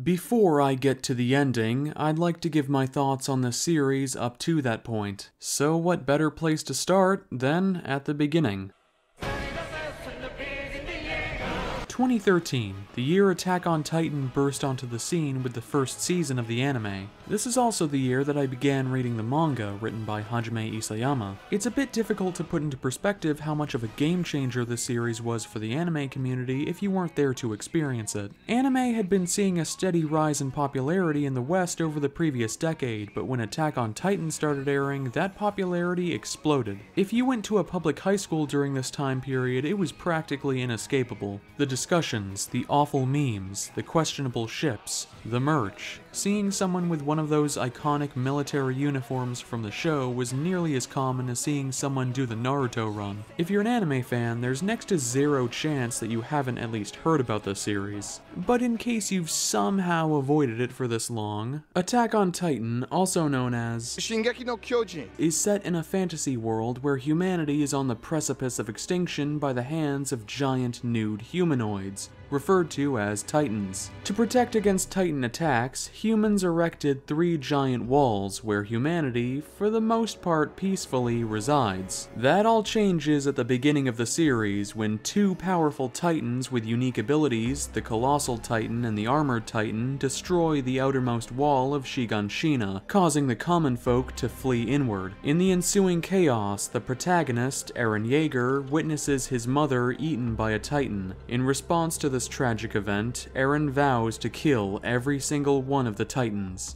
Before I get to the ending, I'd like to give my thoughts on the series up to that point. So what better place to start than at the beginning? 2013, the year Attack on Titan burst onto the scene with the first season of the anime. This is also the year that I began reading the manga written by Hajime Isayama. It's a bit difficult to put into perspective how much of a game changer the series was for the anime community if you weren't there to experience it. Anime had been seeing a steady rise in popularity in the West over the previous decade, but when Attack on Titan started airing, that popularity exploded. If you went to a public high school during this time period, it was practically inescapable. The discussions, the awful memes, the questionable ships, the merch. Seeing someone with one of those iconic military uniforms from the show was nearly as common as seeing someone do the Naruto run. If you're an anime fan, there's next to zero chance that you haven't at least heard about the series. But in case you've somehow avoided it for this long, Attack on Titan, also known as Shingeki no Kyojin, is set in a fantasy world where humanity is on the precipice of extinction by the hands of giant nude humanoids, referred to as Titans. To protect against Titan attacks, humans erected 3 giant walls where humanity, for the most part, peacefully resides. That all changes at the beginning of the series when 2 powerful Titans with unique abilities, the Colossal Titan and the Armored Titan, destroy the outermost wall of Shiganshina, causing the common folk to flee inward. In the ensuing chaos, the protagonist, Eren Yeager, witnesses his mother eaten by a Titan. In response to this tragic event, Eren vows to kill every single one of the Titans.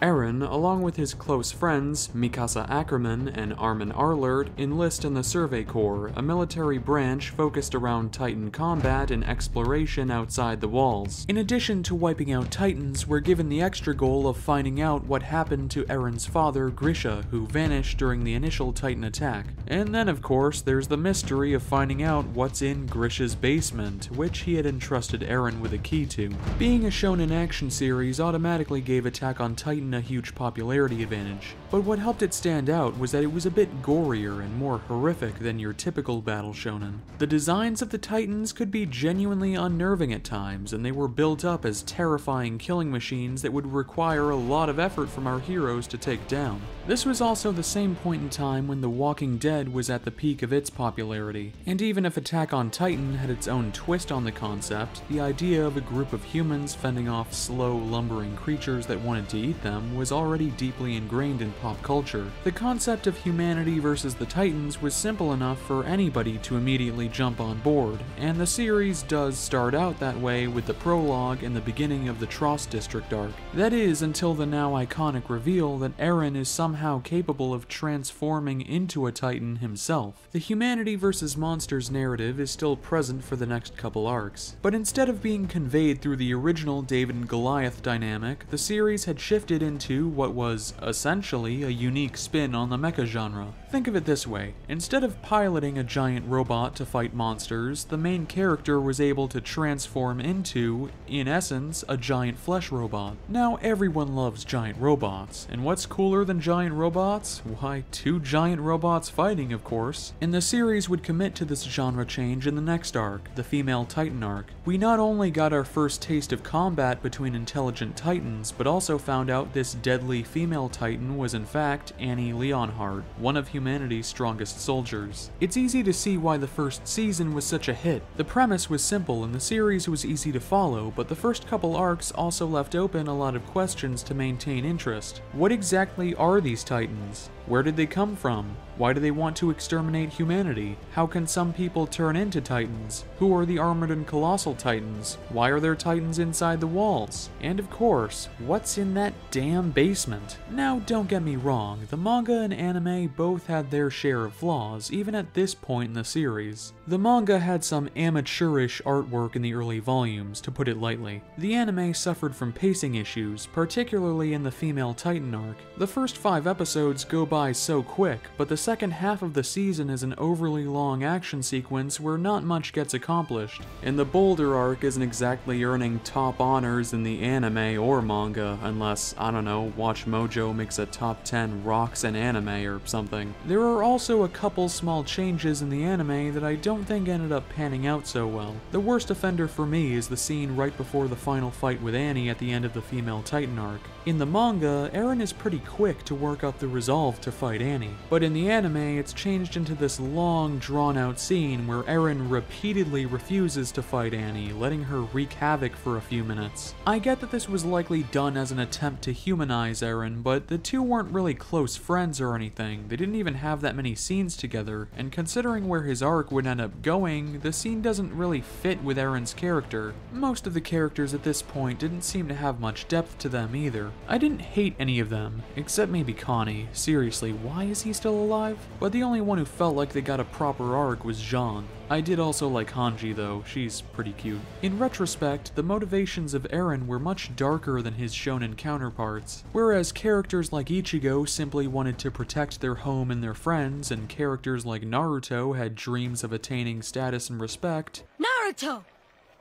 Eren, along with his close friends, Mikasa Ackerman and Armin Arlert, enlist in the Survey Corps, a military branch focused around Titan combat and exploration outside the walls. In addition to wiping out Titans, we're given the extra goal of finding out what happened to Eren's father, Grisha, who vanished during the initial Titan attack. And then, of course, there's the mystery of finding out what's in Grisha's basement, which he had entrusted Eren with a key to. Being a shonen action series automatically gave Attack on Titan a huge popularity advantage, but what helped it stand out was that it was a bit gorier and more horrific than your typical battle shonen. The designs of the Titans could be genuinely unnerving at times, and they were built up as terrifying killing machines that would require a lot of effort from our heroes to take down. This was also the same point in time when The Walking Dead was at the peak of its popularity, and even if Attack on Titan had its own twist on the concept, the idea of a group of humans fending off slow, lumbering creatures that wanted to eat them was already deeply ingrained in pop culture. The concept of humanity versus the Titans was simple enough for anybody to immediately jump on board, and the series does start out that way with the prologue and the beginning of the Trost district arc. That is, until the now iconic reveal that Eren is somehow capable of transforming into a Titan himself. The humanity versus monsters narrative is still present for the next couple arcs, but instead of being conveyed through the original David and Goliath dynamic, the series had shifted into what was, essentially, a unique spin on the mecha genre. Think of it this way: instead of piloting a giant robot to fight monsters, the main character was able to transform into, in essence, a giant flesh robot. Now everyone loves giant robots, and what's cooler than giant robots? Why, 2 giant robots fighting, of course. And the series would commit to this genre change in the next arc, the Female Titan arc. We not only got our first taste of combat between intelligent Titans, but also found out this deadly female Titan was in fact Annie Leonhardt, one of humanity's strongest soldiers. It's easy to see why the first season was such a hit. The premise was simple and the series was easy to follow, but the first couple arcs also left open a lot of questions to maintain interest. What exactly are these Titans? Where did they come from? Why do they want to exterminate humanity? How can some people turn into Titans? Who are the Armored and Colossal Titans? Why are there Titans inside the walls? And of course, what's in that damn basement? Now, don't get me wrong, the manga and anime both had their share of flaws, even at this point in the series. The manga had some amateurish artwork in the early volumes, to put it lightly. The anime suffered from pacing issues, particularly in the Female Titan arc. The first 5 episodes go by so quick, but the second half of the season is an overly long action sequence where not much gets accomplished, and the Boulder arc isn't exactly earning top honors in the anime or manga, unless, I don't know, Watch Mojo makes a top 10 rocks in anime or something. There are also a couple small changes in the anime that I don't think ended up panning out so well. The worst offender for me is the scene right before the final fight with Annie at the end of the Female Titan arc. In the manga, Eren is pretty quick to work up the resolve to fight Annie, but in the anime it's changed into this long, drawn-out scene where Eren repeatedly refuses to fight Annie, letting her wreak havoc for a few minutes. I get that this was likely done as an attempt to humanize Eren, but the two weren't really close friends or anything. They didn't even have that many scenes together, and considering where his arc would end up going, the scene doesn't really fit with Eren's character. Most of the characters at this point didn't seem to have much depth to them either. I didn't hate any of them, except maybe Connie. Seriously, why is he still alive? But the only one who felt like they got a proper arc was Jean. I did also like Hanji though, she's pretty cute. In retrospect, the motivations of Eren were much darker than his shonen counterparts. Whereas characters like Ichigo simply wanted to protect their home and their friends, and characters like Naruto had dreams of attaining status and respect. Naruto!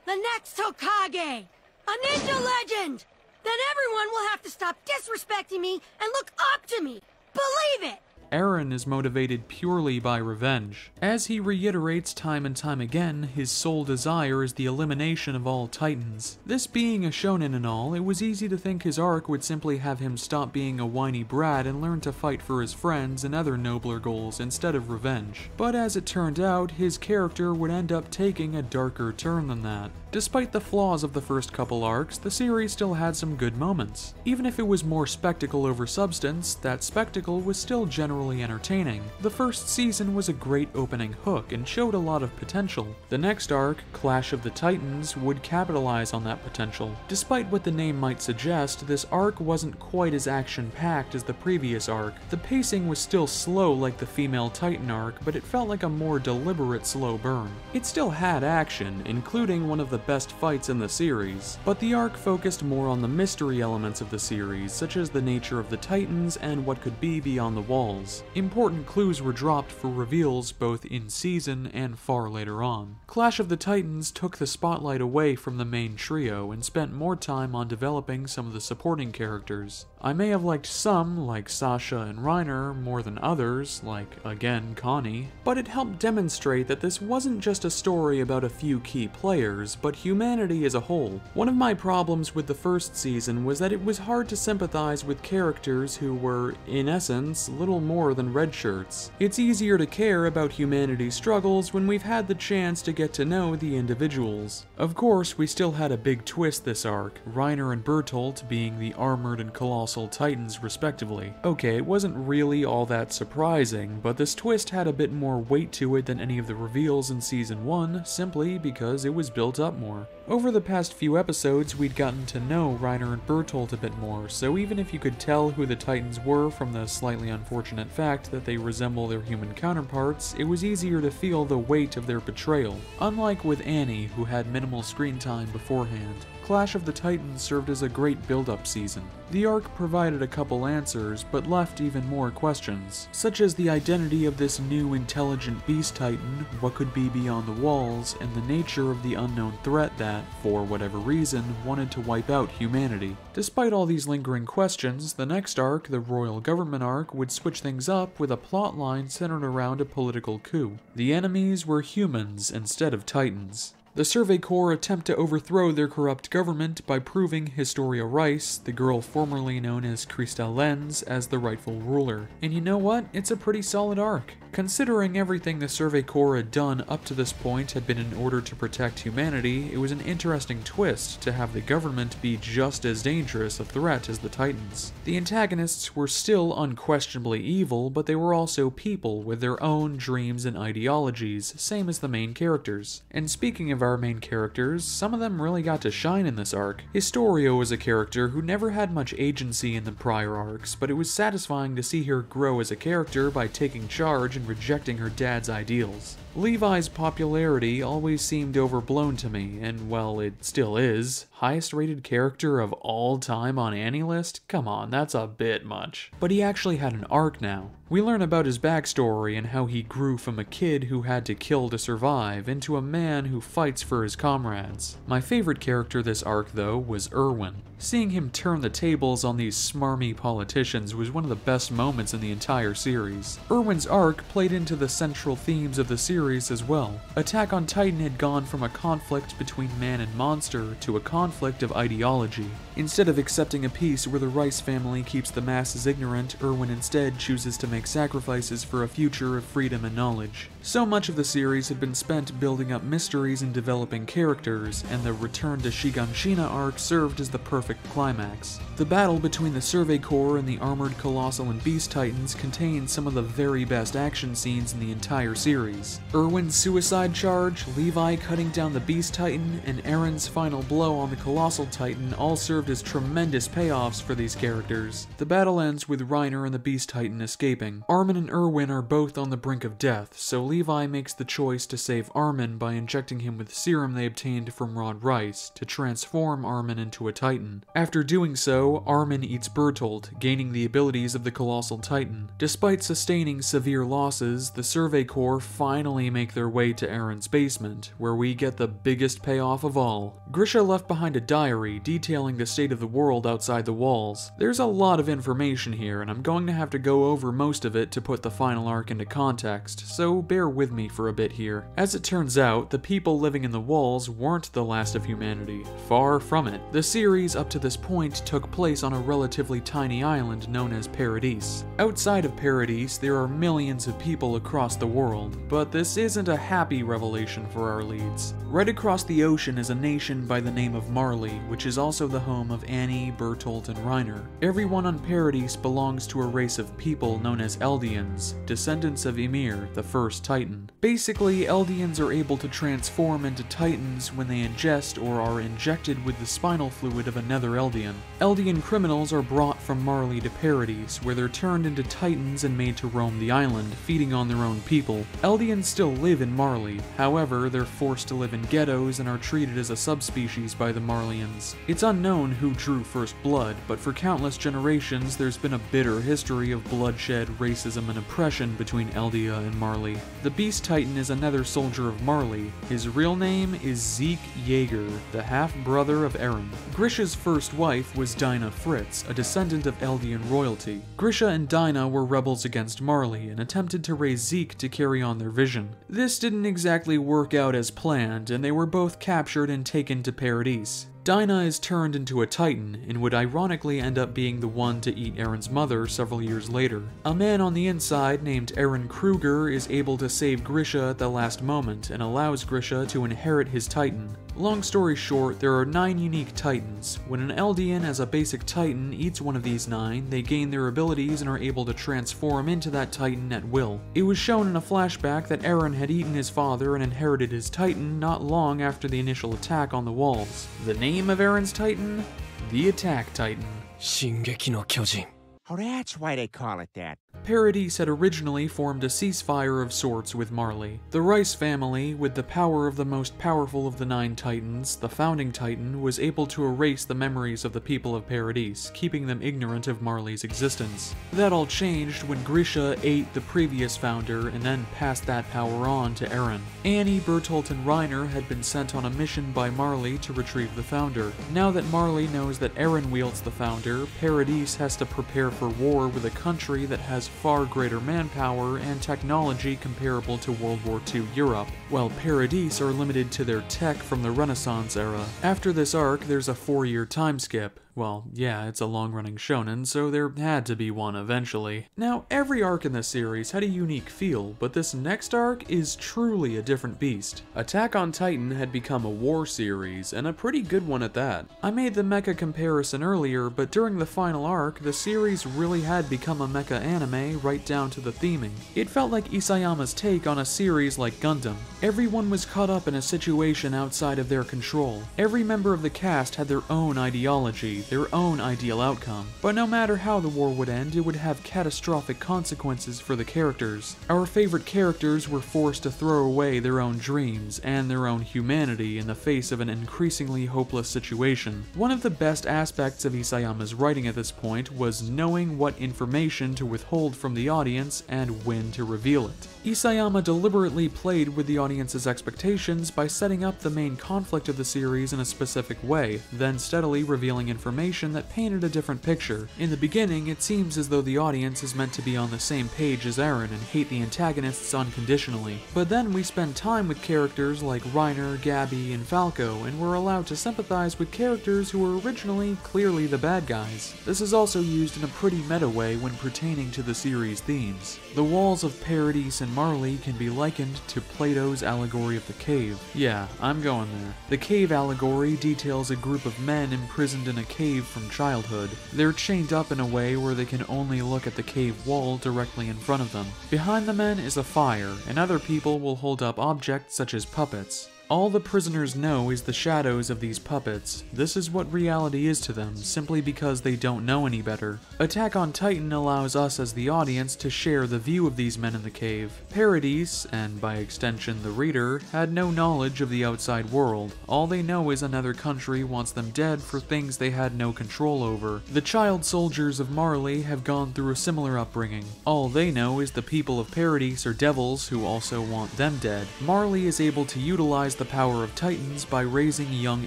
The next Hokage! A ninja legend! Then everyone will have to stop disrespecting me and look up to me! Believe it! Eren is motivated purely by revenge. As he reiterates time and time again, his sole desire is the elimination of all Titans. This being a shonen and all, it was easy to think his arc would simply have him stop being a whiny brat and learn to fight for his friends and other nobler goals instead of revenge. But as it turned out, his character would end up taking a darker turn than that. Despite the flaws of the first couple arcs, the series still had some good moments. Even if it was more spectacle over substance, that spectacle was still generally entertaining. The first season was a great opening hook and showed a lot of potential. The next arc, Clash of the Titans, would capitalize on that potential. Despite what the name might suggest, this arc wasn't quite as action-packed as the previous arc. The pacing was still slow like the Female Titan arc, but it felt like a more deliberate slow burn. It still had action, including one of the best fights in the series, but the arc focused more on the mystery elements of the series, such as the nature of the Titans and what could be beyond the walls. Important clues were dropped for reveals both in season and far later on. Clash of the Titans took the spotlight away from the main trio and spent more time on developing some of the supporting characters. I may have liked some, like Sasha and Reiner, more than others, like, again, Connie, but it helped demonstrate that this wasn't just a story about a few key players, but humanity as a whole. One of my problems with the first season was that it was hard to sympathize with characters who were, in essence, little more than red shirts. It's easier to care about humanity's struggles when we've had the chance to get to know the individuals. Of course, we still had a big twist this arc, Reiner and Bertolt being the armored and colossal Titans respectively. Okay, it wasn't really all that surprising, but this twist had a bit more weight to it than any of the reveals in season 1, simply because it was built up more. Over the past few episodes, we'd gotten to know Reiner and Bertolt a bit more, so even if you could tell who the Titans were from the slightly unfortunate fact that they resemble their human counterparts, it was easier to feel the weight of their betrayal. Unlike with Annie, who had minimal screen time beforehand, Clash of the Titans served as a great build-up season. The arc provided a couple answers, but left even more questions, such as the identity of this new intelligent beast titan, what could be beyond the walls, and the nature of the unknown threat that, for whatever reason, wanted to wipe out humanity. Despite all these lingering questions, the next arc, the Royal Government arc, would switch things up with a plotline centered around a political coup. The enemies were humans instead of titans. The Survey Corps attempt to overthrow their corrupt government by proving Historia Rice, the girl formerly known as Cristal Lens, as the rightful ruler. And you know what? It's a pretty solid arc. Considering everything the Survey Corps had done up to this point had been in order to protect humanity, it was an interesting twist to have the government be just as dangerous a threat as the Titans. The antagonists were still unquestionably evil, but they were also people with their own dreams and ideologies, same as the main characters. And speaking of our main characters, some of them really got to shine in this arc. Historia was a character who never had much agency in the prior arcs, but it was satisfying to see her grow as a character by taking charge and rejecting her dad's ideals. Levi's popularity always seemed overblown to me, and well, it still is. Highest rated character of all time on Annie list? Come on, that's a bit much. But he actually had an arc now. We learn about his backstory and how he grew from a kid who had to kill to survive into a man who fights for his comrades. My favorite character this arc, though, was Erwin. Seeing him turn the tables on these smarmy politicians was one of the best moments in the entire series. Erwin's arc played into the central themes of the series as well. Attack on Titan had gone from a conflict between man and monster to a conflict of ideology. Instead of accepting a peace where the Rice family keeps the masses ignorant, Erwin instead chooses to make sacrifices for a future of freedom and knowledge. So much of the series had been spent building up mysteries and developing characters, and the Return to Shiganshina arc served as the perfect climax. The battle between the Survey Corps and the armored Colossal and Beast Titans contains some of the very best action scenes in the entire series. Erwin's suicide charge, Levi cutting down the Beast Titan, and Eren's final blow on the Colossal Titan all served as tremendous payoffs for these characters. The battle ends with Reiner and the Beast Titan escaping. Armin and Erwin are both on the brink of death, so Levi makes the choice to save Armin by injecting him with serum they obtained from Rod Rice to transform Armin into a Titan. After doing so, Armin eats Bertolt, gaining the abilities of the Colossal Titan. Despite sustaining severe losses, the Survey Corps finally make their way to Eren's basement, where we get the biggest payoff of all. Grisha left behind a diary detailing the state of the world outside the walls. There's a lot of information here, and I'm going to have to go over most of it to put the final arc into context, so bear with me for a bit here. As it turns out, the people living in the walls weren't the last of humanity. Far from it. The series up to this point took place on a relatively tiny island known as Paradise. Outside of Paradise, there are millions of people across the world, but this isn't a happy revelation for our leads. Right across the ocean is a nation by the name of Marley, which is also the home of Annie, Bertolt, and Reiner. Everyone on Paradise belongs to a race of people known as Eldians, descendants of Ymir, the first Titan. Basically, Eldians are able to transform into Titans when they ingest or are injected with the spinal fluid of another Eldian. Eldian criminals are brought from Marley to Paradise, where they're turned into Titans and made to roam the island, feeding on their own people. Eldians still live in Marley, however, they're forced to live in ghettos and are treated as a subspecies by the Marleyans. It's unknown who drew first blood, but for countless generations there's been a bitter history of bloodshed, racism, and oppression between Eldia and Marley. The Beast Titan is another soldier of Marley. His real name is Zeke Yeager, the half-brother of Eren. Grisha's first wife was Dinah Fritz, a descendant of Eldian royalty. Grisha and Dinah were rebels against Marley and attempted to raise Zeke to carry on their vision. This didn't exactly work out as planned, and they were both captured and taken to Paradise. Dinah is turned into a Titan, and would ironically end up being the one to eat Eren's mother several years later. A man on the inside named Eren Kruger is able to save Grisha at the last moment, and allows Grisha to inherit his Titan. Long story short, there are 9 unique Titans. When an Eldian as a basic Titan eats one of these 9, they gain their abilities and are able to transform into that Titan at will. It was shown in a flashback that Eren had eaten his father and inherited his Titan not long after the initial attack on the walls. The name of Eren's Titan? The Attack Titan. Shingeki no Kyojin. Oh, that's why they call it that. Paradise had originally formed a ceasefire of sorts with Marley. The Rice family, with the power of the most powerful of the 9 Titans, the Founding Titan, was able to erase the memories of the people of Paradise, keeping them ignorant of Marley's existence. That all changed when Grisha ate the previous founder and then passed that power on to Eren. Annie, Bertolt, and Reiner had been sent on a mission by Marley to retrieve the founder. Now that Marley knows that Eren wields the founder, Paradise has to prepare for war with a country that has far greater manpower and technology comparable to World War II Europe, while Paradise are limited to their tech from the Renaissance era. After this arc, there's a 4-year time skip. Well, yeah, it's a long-running shonen, so there had to be one eventually. Now, every arc in this series had a unique feel, but this next arc is truly a different beast. Attack on Titan had become a war series, and a pretty good one at that. I made the mecha comparison earlier, but during the final arc, the series really had become a mecha anime right down to the theming. It felt like Isayama's take on a series like Gundam. Everyone was caught up in a situation outside of their control. Every member of the cast had their own ideology, their own ideal outcome. But no matter how the war would end, it would have catastrophic consequences for the characters. Our favorite characters were forced to throw away their own dreams and their own humanity in the face of an increasingly hopeless situation. One of the best aspects of Isayama's writing at this point was knowing what information to withhold from the audience and when to reveal it. Isayama deliberately played with the audience's expectations by setting up the main conflict of the series in a specific way, then steadily revealing information that painted a different picture. In the beginning, it seems as though the audience is meant to be on the same page as Eren and hate the antagonists unconditionally. But then we spend time with characters like Reiner, Gabby, and Falco, and we're allowed to sympathize with characters who were originally clearly the bad guys. This is also used in a pretty meta way when pertaining to the series' themes. The walls of Paradise and Marley can be likened to Plato's allegory of the cave. Yeah, I'm going there. The cave allegory details a group of men imprisoned in a cave from childhood. They're chained up in a way where they can only look at the cave wall directly in front of them. Behind the men is a fire, and other people will hold up objects such as puppets. All the prisoners know is the shadows of these puppets. This is what reality is to them, simply because they don't know any better. Attack on Titan allows us as the audience to share the view of these men in the cave. Paradise, and by extension the reader, had no knowledge of the outside world. All they know is another country wants them dead for things they had no control over. The child soldiers of Marley have gone through a similar upbringing. All they know is the people of Paradise are devils who also want them dead. Marley is able to utilize the power of Titans by raising young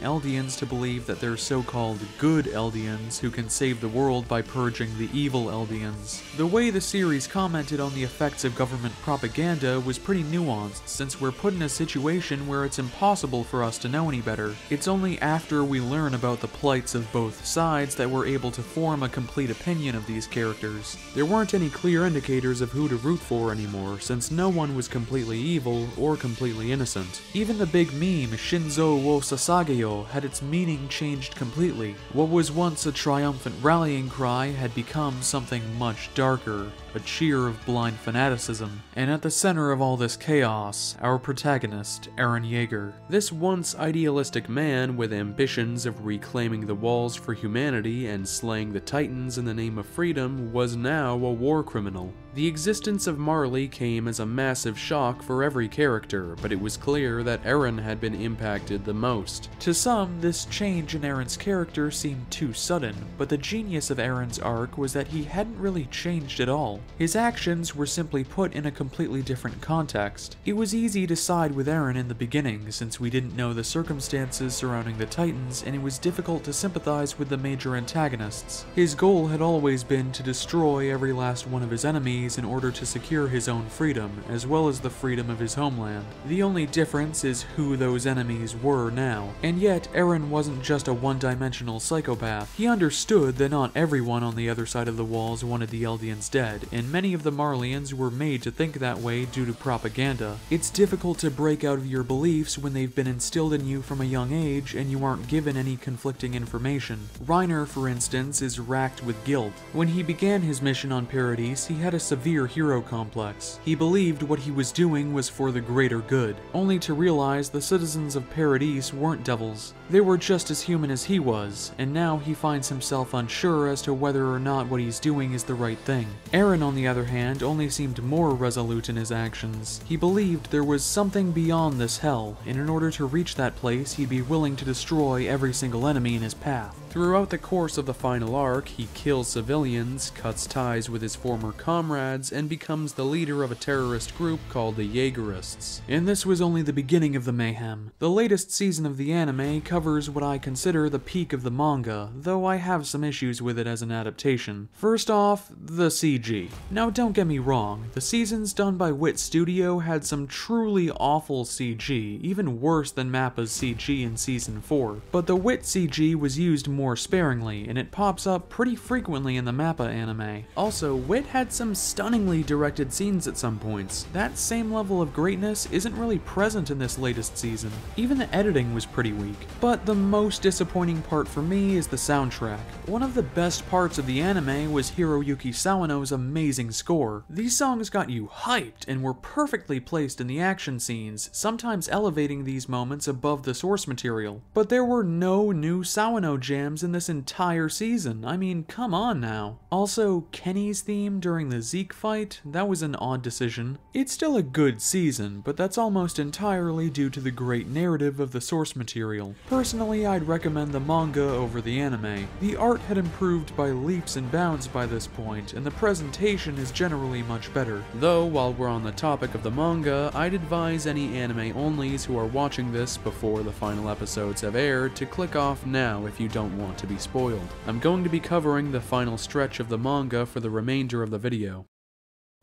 Eldians to believe that they're so-called good Eldians who can save the world by purging the evil Eldians. The way the series commented on the effects of government propaganda was pretty nuanced, since we're put in a situation where it's impossible for us to know any better. It's only after we learn about the plights of both sides that we're able to form a complete opinion of these characters. There weren't any clear indicators of who to root for anymore, since no one was completely evil or completely innocent. Even the big meme, Shinzo wo Sasageyo, had its meaning changed completely. What was once a triumphant rallying cry had become something much darker, a cheer of blind fanaticism. And at the center of all this chaos, our protagonist, Eren Yeager. This once idealistic man with ambitions of reclaiming the walls for humanity and slaying the Titans in the name of freedom was now a war criminal. The existence of Marley came as a massive shock for every character, but it was clear that Eren had been impacted the most. To some, this change in Eren's character seemed too sudden, but the genius of Eren's arc was that he hadn't really changed at all. His actions were simply put in a completely different context. It was easy to side with Eren in the beginning, since we didn't know the circumstances surrounding the Titans, and it was difficult to sympathize with the major antagonists. His goal had always been to destroy every last one of his enemies in order to secure his own freedom, as well as the freedom of his homeland. The only difference is who those enemies were now. And yet, Eren wasn't just a one-dimensional psychopath. He understood that not everyone on the other side of the walls wanted the Eldians dead, and many of the Marleyans were made to think that way due to propaganda. It's difficult to break out of your beliefs when they've been instilled in you from a young age and you aren't given any conflicting information. Reiner, for instance, is racked with guilt. When he began his mission on Paradise, he had a severe hero complex. He believed what he was doing was for the greater good, only to realize the citizens of Paradise weren't devils. They were just as human as he was, and now he finds himself unsure as to whether or not what he's doing is the right thing. Eren, on the other hand, only seemed more resolute in his actions. He believed there was something beyond this hell, and in order to reach that place, he'd be willing to destroy every single enemy in his path. Throughout the course of the final arc, he kills civilians, cuts ties with his former comrades, and becomes the leader of a terrorist group called the Jaegerists. And this was only the beginning of the mayhem. The latest season of the anime covers what I consider the peak of the manga, though I have some issues with it as an adaptation. First off, the CG. Now don't get me wrong, the seasons done by Wit Studio had some truly awful CG, even worse than Mappa's CG in Season 4, but the Wit CG was used more sparingly, and it pops up pretty frequently in the Mappa anime. Also, Wit had some stunningly directed scenes at some points. That same level of greatness isn't really present in this latest season. Even the editing was pretty weak. But the most disappointing part for me is the soundtrack. One of the best parts of the anime was Hiroyuki Sawano's amazing score. These songs got you hyped and were perfectly placed in the action scenes, sometimes elevating these moments above the source material. But there were no new Sawano jams programs in this entire season. I mean, come on now. Also, Kenny's theme during the Zeke fight, that was an odd decision. It's still a good season, but that's almost entirely due to the great narrative of the source material. Personally, I'd recommend the manga over the anime. The art had improved by leaps and bounds by this point, and the presentation is generally much better. Though, while we're on the topic of the manga, I'd advise any anime-onlys who are watching this before the final episodes have aired to click off now if you don't want to be spoiled. I'm going to be covering the final stretch of the manga for the remainder of the video.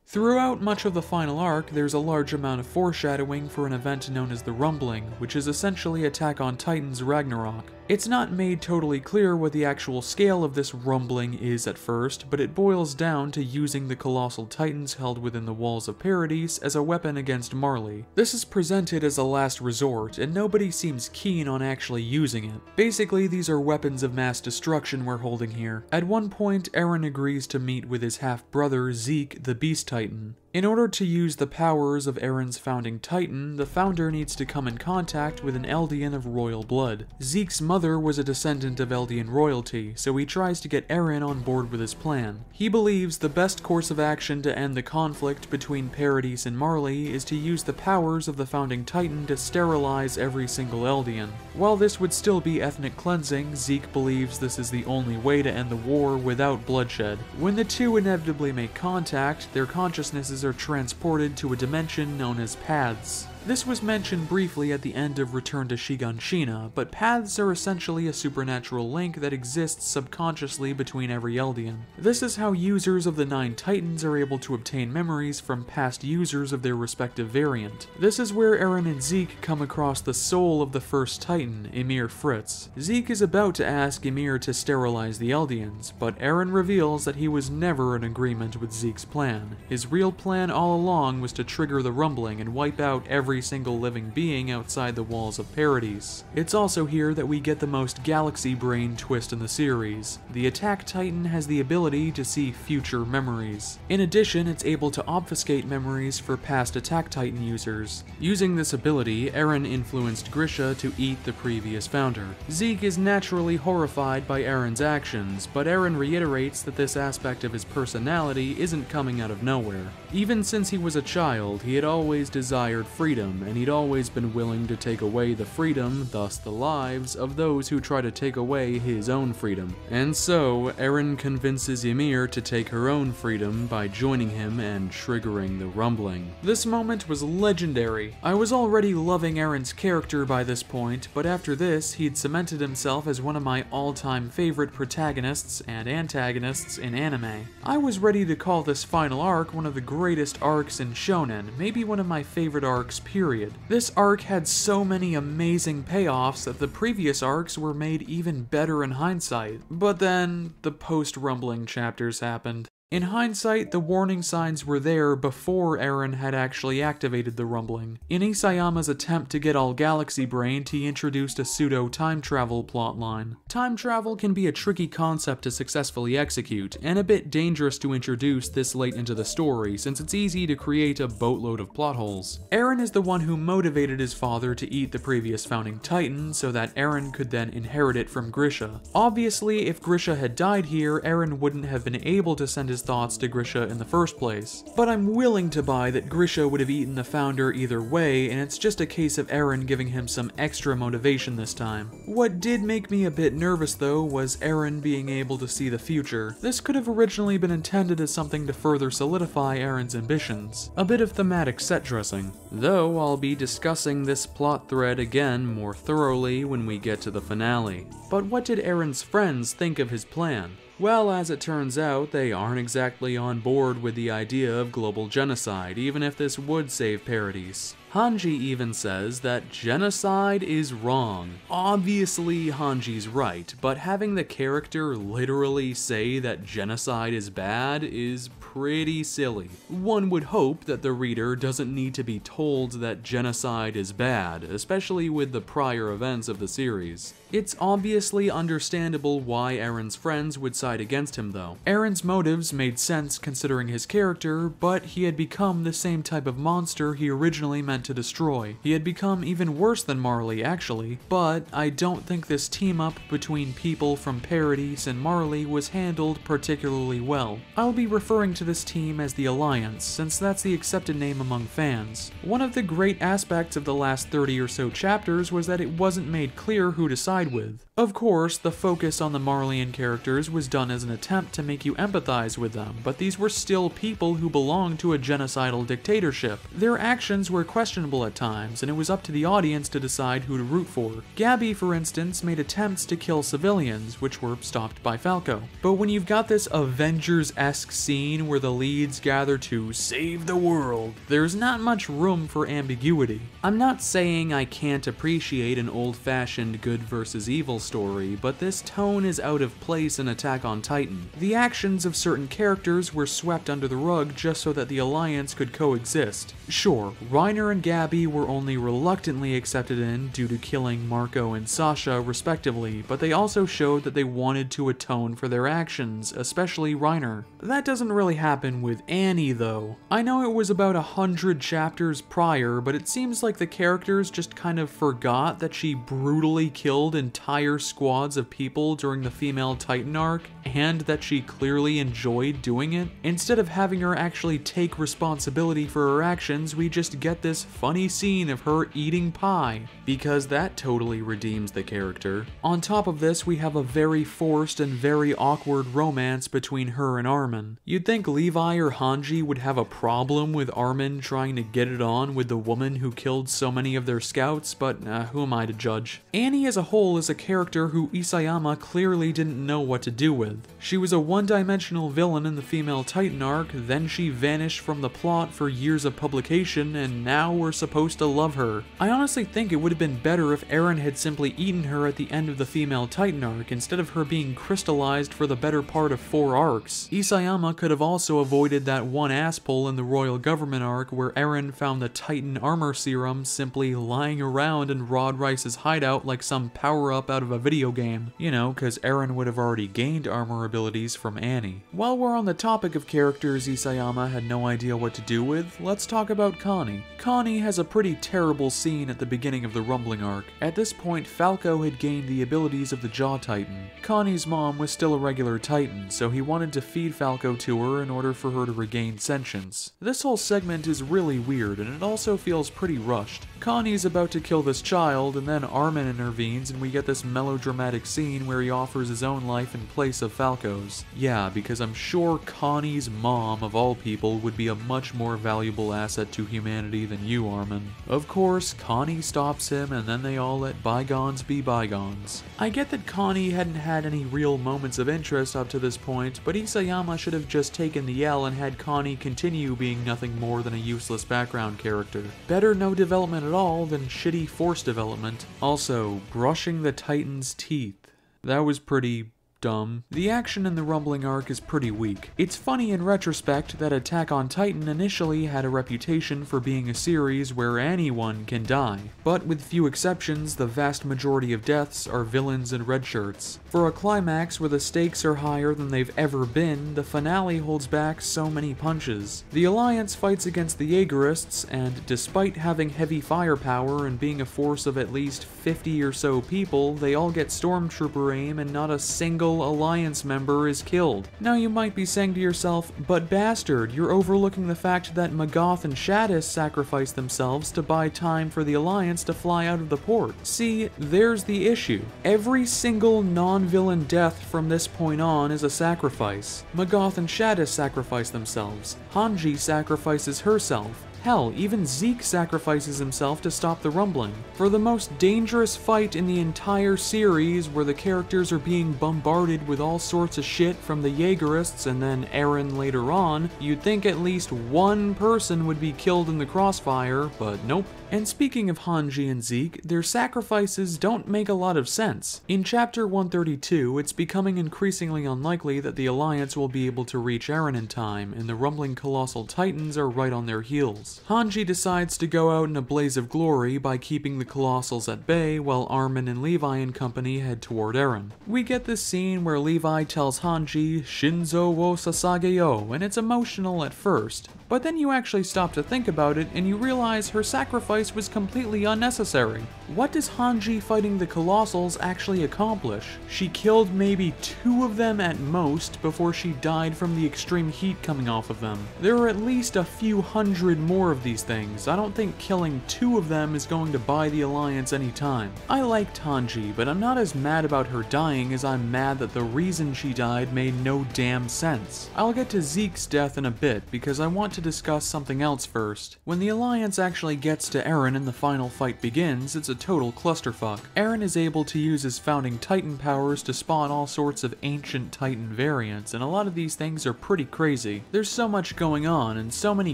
Throughout much of the final arc, there's a large amount of foreshadowing for an event known as the Rumbling, which is essentially Attack on Titan's Ragnarok. It's not made totally clear what the actual scale of this rumbling is at first, but it boils down to using the colossal titans held within the walls of Paradise as a weapon against Marley. This is presented as a last resort, and nobody seems keen on actually using it. Basically, these are weapons of mass destruction we're holding here. At one point, Eren agrees to meet with his half-brother Zeke, the Beast Titan. In order to use the powers of Eren's founding titan, the founder needs to come in contact with an Eldian of royal blood. Zeke's mother was a descendant of Eldian royalty, so he tries to get Eren on board with his plan. He believes the best course of action to end the conflict between Paradise and Marley is to use the powers of the founding titan to sterilize every single Eldian. While this would still be ethnic cleansing, Zeke believes this is the only way to end the war without bloodshed. When the two inevitably make contact, their consciousnesses are transported to a dimension known as paths. This was mentioned briefly at the end of Return to Shiganshina, but paths are essentially a supernatural link that exists subconsciously between every Eldian. This is how users of the 9 Titans are able to obtain memories from past users of their respective variant. This is where Eren and Zeke come across the soul of the first Titan, Ymir Fritz. Zeke is about to ask Ymir to sterilize the Eldians, but Eren reveals that he was never in agreement with Zeke's plan. His real plan all along was to trigger the rumbling and wipe out every single living being outside the walls of Paradise. It's also here that we get the most galaxy brain twist in the series. The Attack Titan has the ability to see future memories. In addition, it's able to obfuscate memories for past Attack Titan users. Using this ability, Eren influenced Grisha to eat the previous founder. Zeke is naturally horrified by Eren's actions, but Eren reiterates that this aspect of his personality isn't coming out of nowhere. Even since he was a child, he had always desired freedom, and he'd always been willing to take away the freedom, thus the lives, of those who try to take away his own freedom. And so, Eren convinces Ymir to take her own freedom by joining him and triggering the rumbling. This moment was legendary. I was already loving Eren's character by this point, but after this, he'd cemented himself as one of my all-time favorite protagonists and antagonists in anime. I was ready to call this final arc one of the greatest arcs in shonen, maybe one of my favorite arcs period. This arc had so many amazing payoffs that the previous arcs were made even better in hindsight. But then, the post-rumbling chapters happened. In hindsight, the warning signs were there before Eren had actually activated the rumbling. In Isayama's attempt to get all Galaxy Brained, he introduced a pseudo-time travel plotline. Time travel can be a tricky concept to successfully execute, and a bit dangerous to introduce this late into the story since it's easy to create a boatload of plot holes. Eren is the one who motivated his father to eat the previous founding titan so that Eren could then inherit it from Grisha. Obviously, if Grisha had died here, Eren wouldn't have been able to send his thoughts to Grisha in the first place. But I'm willing to buy that Grisha would have eaten the founder either way, and it's just a case of Eren giving him some extra motivation this time. What did make me a bit nervous though was Eren being able to see the future. This could have originally been intended as something to further solidify Eren's ambitions. A bit of thematic set dressing. Though I'll be discussing this plot thread again more thoroughly when we get to the finale. But what did Eren's friends think of his plan? Well, as it turns out, they aren't exactly on board with the idea of global genocide, even if this would save Paradise. Hanji even says that genocide is wrong. Obviously, Hanji's right, but having the character literally say that genocide is bad is pretty silly. One would hope that the reader doesn't need to be told that genocide is bad, especially with the prior events of the series. It's obviously understandable why Eren's friends would side against him though. Eren's motives made sense considering his character, but he had become the same type of monster he originally meant to destroy. He had become even worse than Marley, actually, but I don't think this team-up between people from Paradise and Marley was handled particularly well. I'll be referring to this team as the Alliance, since that's the accepted name among fans. One of the great aspects of the last 30 or so chapters was that it wasn't made clear who to side with. Of course, the focus on the Marleyan characters was done as an attempt to make you empathize with them, but these were still people who belonged to a genocidal dictatorship. Their actions were questionable at times, and it was up to the audience to decide who to root for. Gabby, for instance, made attempts to kill civilians, which were stopped by Falco. But when you've got this Avengers-esque scene where the leads gather to save the world, there's not much room for ambiguity. I'm not saying I can't appreciate an old-fashioned good versus evil story, but this tone is out of place in Attack on Titan. The actions of certain characters were swept under the rug just so that the Alliance could coexist. Sure, Reiner and Gabby were only reluctantly accepted in due to killing Marco and Sasha respectively, but they also showed that they wanted to atone for their actions, especially Reiner. That doesn't really happen with Annie though. I know it was about 100 chapters prior, but it seems like the characters just kind of forgot that she brutally killed entire squads of people during the female Titan arc, and that she clearly enjoyed doing it. Instead of having her actually take responsibility for her actions, we just get this funny scene of her eating pie, because that totally redeems the character. On top of this, we have a very forced and very awkward romance between her and Armin. You'd think Levi or Hanji would have a problem with Armin trying to get it on with the woman who killed so many of their scouts, but who am I to judge? Annie as a whole is a character who Isayama clearly didn't know what to do with. She was a one-dimensional villain in the female Titan arc, then she vanished from the plot for years of publication, and now we're supposed to love her. I honestly think it would have been better if Eren had simply eaten her at the end of the female Titan arc instead of her being crystallized for the better part of 4 arcs. Isayama could have also avoided that one ass pull in the Royal Government arc where Eren found the Titan armor serum simply lying around in Rod Rice's hideout like some power-up out of a video game. You know, cause Eren would have already gained armor abilities from Annie. While we're on the topic of characters Isayama had no idea what to do with, let's talk about Connie. Connie has a pretty terrible scene at the beginning of the Rumbling arc. At this point, Falco had gained the abilities of the Jaw Titan. Connie's mom was still a regular Titan, so he wanted to feed Falco to her in order for her to regain sentience. This whole segment is really weird, and it also feels pretty rushed. Connie's about to kill this child, and then Armin intervenes, and we get this melodramatic scene where he offers his own life in place of Falco's. Yeah, because I'm sure Connie's mom, of all people, would be a much more valuable asset to humanity than you, Armin. Of course, Connie stops him, and then they all let bygones be bygones. I get that Connie hadn't had any real moments of interest up to this point, but Isayama should have just taken the L and had Connie continue being nothing more than a useless background character. Better no development at all than shitty force development. Also, brushing the Titan's teeth. That was pretty dumb. The action in the Rumbling arc is pretty weak. It's funny in retrospect that Attack on Titan initially had a reputation for being a series where anyone can die, but with few exceptions, the vast majority of deaths are villains and red shirts. For a climax where the stakes are higher than they've ever been, the finale holds back so many punches. The Alliance fights against the Jaegerists, and despite having heavy firepower and being a force of at least 50 or so people, they all get stormtrooper aim and not a single Alliance member is killed. Now you might be saying to yourself, but bastard, you're overlooking the fact that Magath and Shadis sacrificed themselves to buy time for the Alliance to fly out of the port. See, there's the issue. Every single non-villain death from this point on is a sacrifice. Magath and Shadis sacrifice themselves. Hanji sacrifices herself. Hell, even Zeke sacrifices himself to stop the rumbling. For the most dangerous fight in the entire series, where the characters are being bombarded with all sorts of shit from the Jaegerists and then Eren later on, you'd think at least one person would be killed in the crossfire, but nope. And speaking of Hanji and Zeke, their sacrifices don't make a lot of sense. In Chapter 132, it's becoming increasingly unlikely that the Alliance will be able to reach Eren in time, and the rumbling Colossal Titans are right on their heels. Hanji decides to go out in a blaze of glory by keeping the Colossals at bay, while Armin and Levi and company head toward Eren. We get this scene where Levi tells Hanji, "Shinzo wo Sasage-yo," and it's emotional at first, but then you actually stop to think about it and you realize her sacrifice sacrifice was completely unnecessary. What does Hanji fighting the Colossals actually accomplish? She killed maybe 2 of them at most before she died from the extreme heat coming off of them. There are at least a few hundred more of these things. I don't think killing 2 of them is going to buy the Alliance any time. I liked Hanji, but I'm not as mad about her dying as I'm mad that the reason she died made no damn sense. I'll get to Zeke's death in a bit because I want to discuss something else first. When the Alliance actually gets to Eren and the final fight begins, it's a total clusterfuck. Eren is able to use his founding Titan powers to spawn all sorts of ancient Titan variants, and a lot of these things are pretty crazy. There's so much going on and so many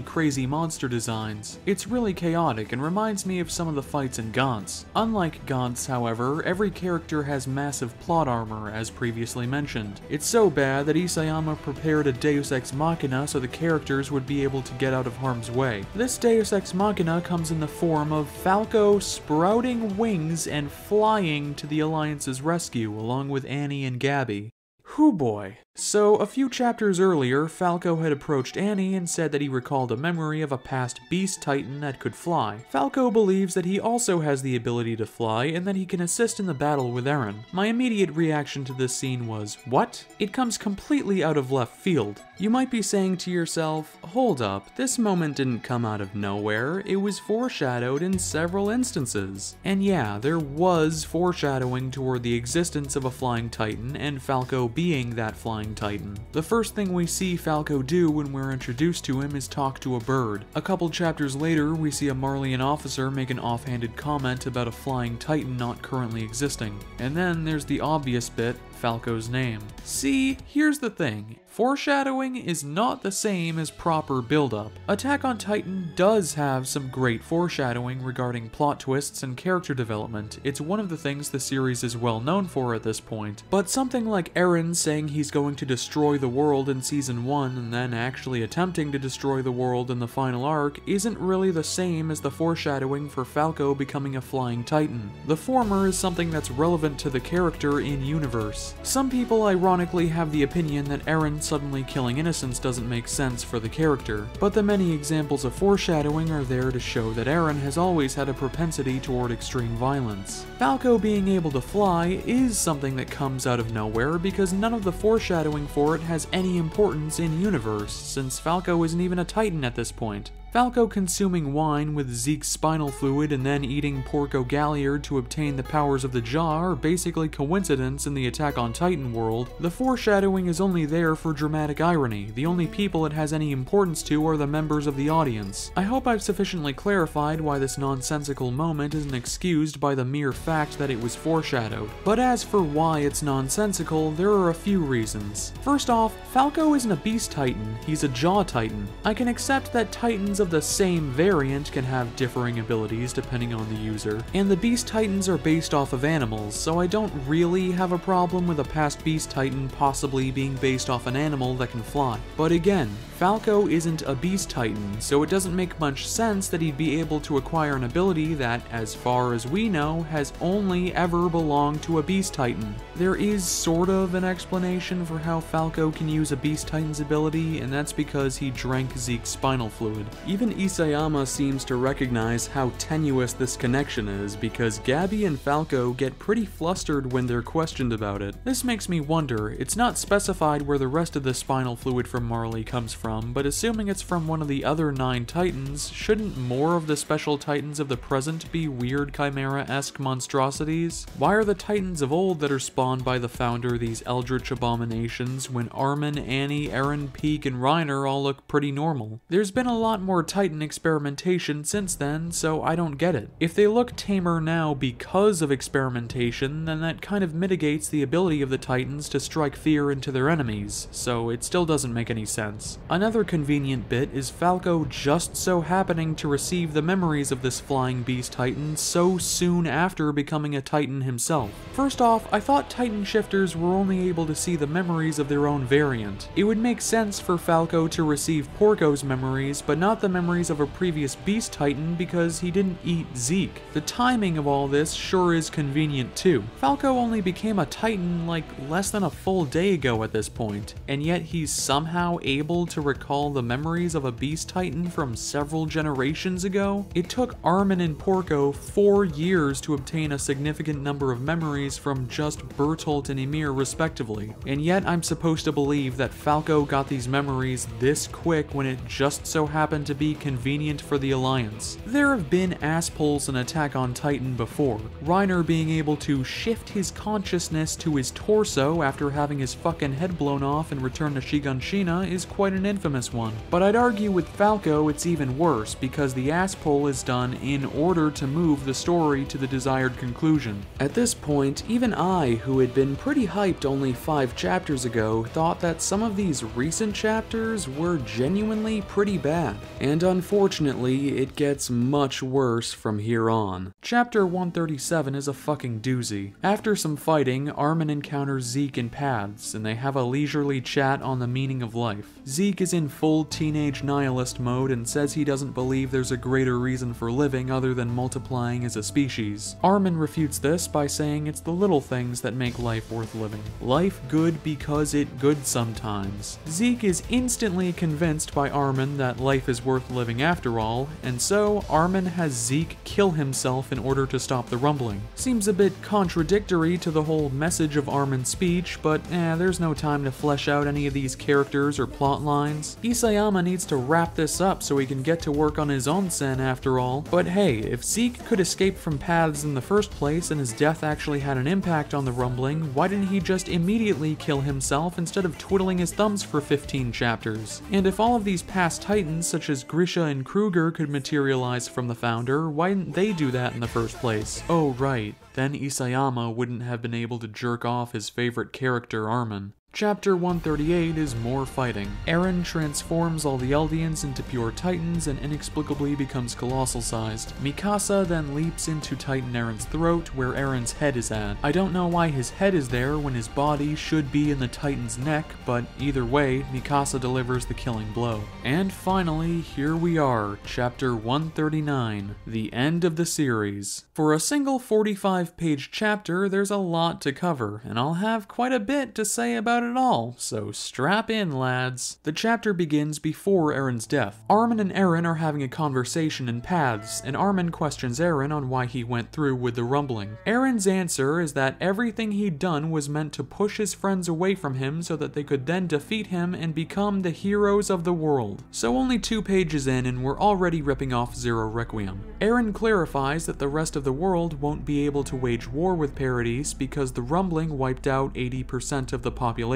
crazy monster designs. It's really chaotic and reminds me of some of the fights in Gantz. Unlike Gantz, however, every character has massive plot armor, as previously mentioned. It's so bad that Isayama prepared a Deus Ex Machina so the characters would be able to get out of harm's way. This Deus Ex Machina comes in the form of Falco sprouting wings and flying to the Alliance's rescue along with Annie and Gabby. Whew boy. So, a few chapters earlier, Falco had approached Annie and said that he recalled a memory of a past Beast Titan that could fly. Falco believes that he also has the ability to fly and that he can assist in the battle with Eren. My immediate reaction to this scene was, what? It comes completely out of left field. You might be saying to yourself, hold up, this moment didn't come out of nowhere, it was foreshadowed in several instances. And yeah, there was foreshadowing toward the existence of a flying Titan and Falco being that flying Titan. The first thing we see Falco do when we're introduced to him is talk to a bird. A couple chapters later, we see a Marleyan officer make an offhanded comment about a flying Titan not currently existing. And then there's the obvious bit, Falco's name. See, here's the thing. Foreshadowing is not the same as proper build-up. Attack on Titan does have some great foreshadowing regarding plot twists and character development. It's one of the things the series is well known for at this point. But something like Eren saying he's going to destroy the world in Season 1 and then actually attempting to destroy the world in the final arc isn't really the same as the foreshadowing for Falco becoming a flying Titan. The former is something that's relevant to the character in universe. Some people ironically have the opinion that Eren suddenly killing innocents doesn't make sense for the character, but the many examples of foreshadowing are there to show that Eren has always had a propensity toward extreme violence. Falco being able to fly is something that comes out of nowhere because none of the foreshadowing for it has any importance in universe, since Falco isn't even a Titan at this point. Falco consuming wine with Zeke's spinal fluid and then eating Porco Galliard to obtain the powers of the jaw are basically coincidence in the Attack on Titan world. The foreshadowing is only there for dramatic irony. The only people it has any importance to are the members of the audience. I hope I've sufficiently clarified why this nonsensical moment isn't excused by the mere fact that it was foreshadowed. But as for why it's nonsensical, there are a few reasons. First off, Falco isn't a Beast Titan, he's a Jaw Titan. I can accept that Titans of the same variant can have differing abilities depending on the user, and the Beast Titans are based off of animals, so I don't really have a problem with a past Beast Titan possibly being based off an animal that can fly. But again, Falco isn't a Beast Titan, so it doesn't make much sense that he'd be able to acquire an ability that, as far as we know, has only ever belonged to a Beast Titan. There is sort of an explanation for how Falco can use a Beast Titan's ability, and that's because he drank Zeke's spinal fluid. Even Isayama seems to recognize how tenuous this connection is, because Gabby and Falco get pretty flustered when they're questioned about it. This makes me wonder, it's not specified where the rest of the spinal fluid from Marley comes from, but assuming it's from one of the other 9 Titans, shouldn't more of the special Titans of the present be weird Chimera-esque monstrosities? Why are the Titans of old that are spawned by the founder these eldritch abominations when Armin, Annie, Eren, Peak, and Reiner all look pretty normal? There's been a lot more Titan experimentation since then, so I don't get it. If they look tamer now because of experimentation, then that kind of mitigates the ability of the Titans to strike fear into their enemies, so it still doesn't make any sense. Another convenient bit is Falco just so happening to receive the memories of this flying Beast Titan so soon after becoming a Titan himself. First off, I thought Titan shifters were only able to see the memories of their own variant. It would make sense for Falco to receive Porco's memories, but not the memories of a previous Beast Titan because he didn't eat Zeke. The timing of all this sure is convenient too. Falco only became a Titan like less than a full day ago at this point, and yet he's somehow able to recall the memories of a Beast Titan from several generations ago. It took Armin and Porco 4 years to obtain a significant number of memories from just Bertolt and Ymir respectively, and yet I'm supposed to believe that Falco got these memories this quick when it just so happened to be convenient for the Alliance. There have been asspulls in Attack on Titan before. Reiner being able to shift his consciousness to his torso after having his fucking head blown off and return to Shiganshina is quite an infamous one. But I'd argue with Falco it's even worse because the asspull is done in order to move the story to the desired conclusion. At this point, even I, who had been pretty hyped only 5 chapters ago, thought that some of these recent chapters were genuinely pretty bad. And unfortunately, it gets much worse from here on. Chapter 137 is a fucking doozy. After some fighting, Armin encounters Zeke in paths, and they have a leisurely chat on the meaning of life. Zeke is in full teenage nihilist mode and says he doesn't believe there's a greater reason for living other than multiplying as a species. Armin refutes this by saying it's the little things that make life worth living. Life good because it good sometimes. Zeke is instantly convinced by Armin that life is worth living after all, and so Armin has Zeke kill himself in order to stop the rumbling. Seems a bit contradictory to the whole message of Armin's speech, but there's no time to flesh out any of these characters or plot lines. Isayama needs to wrap this up so he can get to work on his onsen after all. But hey, if Zeke could escape from paths in the first place and his death actually had an impact on the rumbling, why didn't he just immediately kill himself instead of twiddling his thumbs for 15 chapters? And if all of these past titans such as Grisha and Kruger could materialize from the founder, why didn't they do that in the first place? Oh right, then Isayama wouldn't have been able to jerk off his favorite character Armin. Chapter 138 is more fighting. Eren transforms all the Eldians into pure Titans and inexplicably becomes colossal-sized. Mikasa then leaps into Titan Eren's throat, where Eren's head is at. I don't know why his head is there when his body should be in the Titan's neck, but either way, Mikasa delivers the killing blow. And finally, here we are, Chapter 139, the end of the series. For a single 45-page chapter, there's a lot to cover, and I'll have quite a bit to say about it all, so strap in, lads. The chapter begins before Eren's death. Armin and Eren are having a conversation in paths, and Armin questions Eren on why he went through with the rumbling. Eren's answer is that everything he'd done was meant to push his friends away from him so that they could then defeat him and become the heroes of the world. So only 2 pages in and we're already ripping off Zero Requiem. Eren clarifies that the rest of the world won't be able to wage war with Paradis because the rumbling wiped out 80% of the population.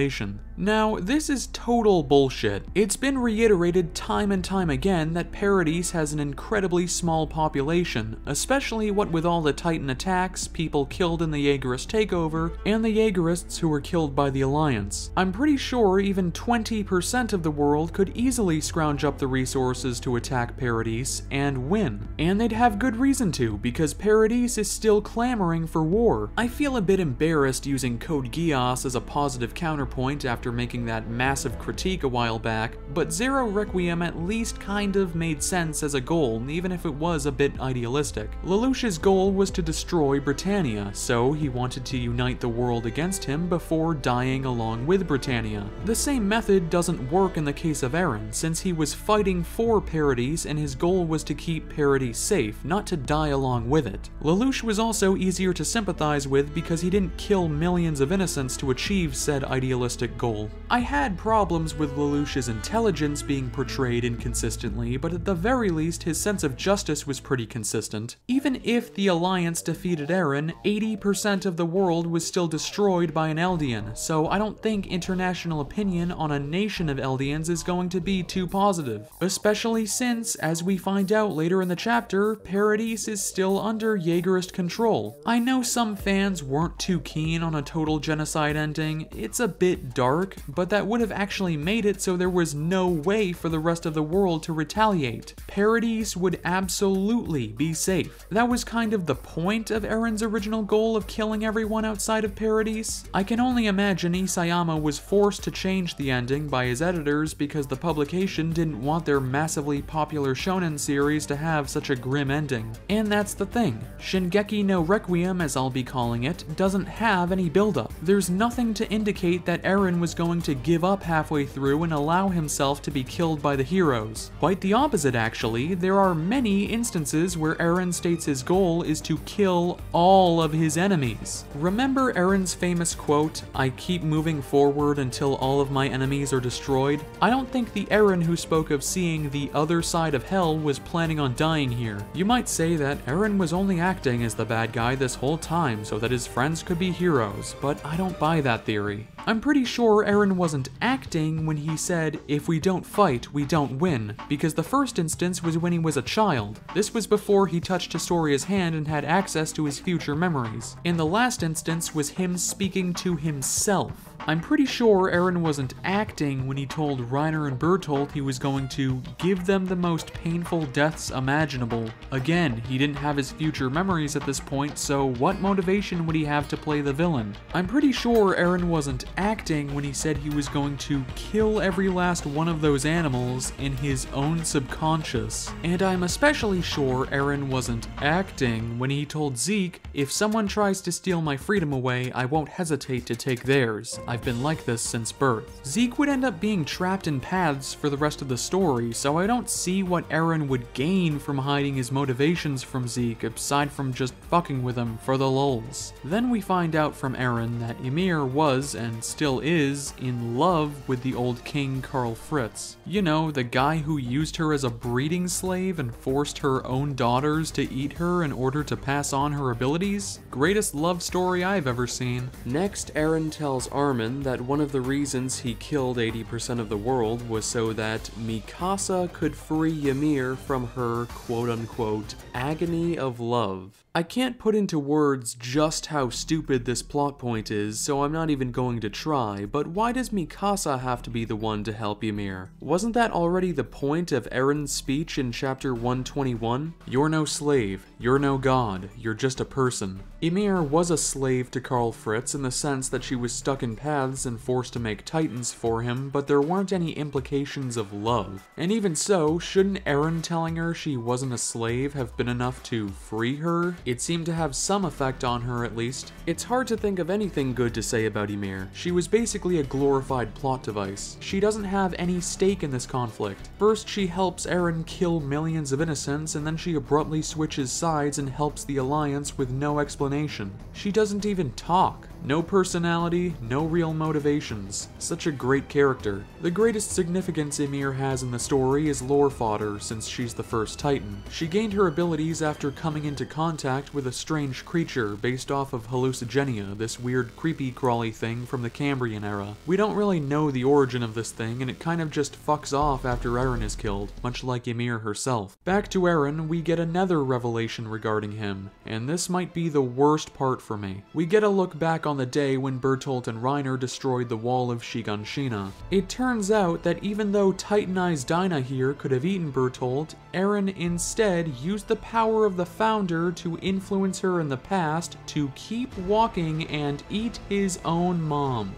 Now, this is total bullshit. It's been reiterated time and time again that Paradis has an incredibly small population, especially what with all the Titan attacks, people killed in the Jaegerist takeover, and the Jaegerists who were killed by the Alliance. I'm pretty sure even 20% of the world could easily scrounge up the resources to attack Paradis and win. And they'd have good reason to, because Paradis is still clamoring for war. I feel a bit embarrassed using Code Geass as a positive counterpoint after making that massive critique a while back, but Zero Requiem at least kind of made sense as a goal, even if it was a bit idealistic. Lelouch's goal was to destroy Britannia, so he wanted to unite the world against him before dying along with Britannia. The same method doesn't work in the case of Eren, since he was fighting for Paradis and his goal was to keep Paradis safe, not to die along with it. Lelouch was also easier to sympathize with because he didn't kill millions of innocents to achieve said idealistic goal. I had problems with Lelouch's intelligence being portrayed inconsistently, but at the very least his sense of justice was pretty consistent. Even if the Alliance defeated Eren, 80% of the world was still destroyed by an Eldian, so I don't think international opinion on a nation of Eldians is going to be too positive. Especially since, as we find out later in the chapter, Paradis is still under Jaegerist control. I know some fans weren't too keen on a total genocide ending. It's a bit bit dark, but that would have actually made it so there was no way for the rest of the world to retaliate. Paradise would absolutely be safe. That was kind of the point of Eren's original goal of killing everyone outside of Paradise. I can only imagine Isayama was forced to change the ending by his editors because the publication didn't want their massively popular shonen series to have such a grim ending. And that's the thing. Shingeki no Requiem, as I'll be calling it, doesn't have any buildup. There's nothing to indicate that Eren was going to give up halfway through and allow himself to be killed by the heroes. Quite the opposite, actually. There are many instances where Eren states his goal is to kill all of his enemies. Remember Eren's famous quote, "I keep moving forward until all of my enemies are destroyed"? I don't think the Eren who spoke of seeing the other side of hell was planning on dying here. You might say that Eren was only acting as the bad guy this whole time so that his friends could be heroes, but I don't buy that theory. I'm pretty sure Eren wasn't acting when he said, "If we don't fight, we don't win," because the first instance was when he was a child. This was before he touched Historia's hand and had access to his future memories. And the last instance was him speaking to himself. I'm pretty sure Eren wasn't acting when he told Reiner and Bertolt he was going to give them the most painful deaths imaginable. Again, he didn't have his future memories at this point, so what motivation would he have to play the villain? I'm pretty sure Eren wasn't acting when he said he was going to kill every last one of those animals in his own subconscious. And I'm especially sure Eren wasn't acting when he told Zeke, "If someone tries to steal my freedom away, I won't hesitate to take theirs. I've been like this since birth." Zeke would end up being trapped in paths for the rest of the story, so I don't see what Eren would gain from hiding his motivations from Zeke aside from just fucking with him for the lulz. Then we find out from Eren that Ymir was, and still is, in love with the old king Karl Fritz. You know, the guy who used her as a breeding slave and forced her own daughters to eat her in order to pass on her abilities? Greatest love story I've ever seen. Next, Eren tells Armin that one of the reasons he killed 80% of the world was so that Mikasa could free Ymir from her quote-unquote agony of love. I can't put into words just how stupid this plot point is, so I'm not even going to try, but why does Mikasa have to be the one to help Ymir? Wasn't that already the point of Eren's speech in chapter 121? You're no slave, you're no god, you're just a person. Ymir was a slave to Karl Fritz in the sense that she was stuck in paths and forced to make titans for him, but there weren't any implications of love. And even so, shouldn't Eren telling her she wasn't a slave have been enough to free her? It seemed to have some effect on her, at least. It's hard to think of anything good to say about Ymir. She was basically a glorified plot device. She doesn't have any stake in this conflict. First, she helps Eren kill millions of innocents, and then she abruptly switches sides and helps the Alliance with no explanation. She doesn't even talk. No personality, no real motivations. Such a great character. The greatest significance Ymir has in the story is lore fodder, since she's the first Titan. She gained her abilities after coming into contact with a strange creature based off of hallucigenia, this weird creepy crawly thing from the Cambrian era. We don't really know the origin of this thing, and it kind of just fucks off after Eren is killed, much like Ymir herself. Back to Eren, we get another revelation regarding him, and this might be the worst part for me. We get a look back on the day when Bertolt and Reiner destroyed the wall of Shiganshina. It turns out that even though Titanized Dinah here could have eaten Bertolt, Eren instead used the power of the Founder to influence her in the past to keep walking and eat his own mom.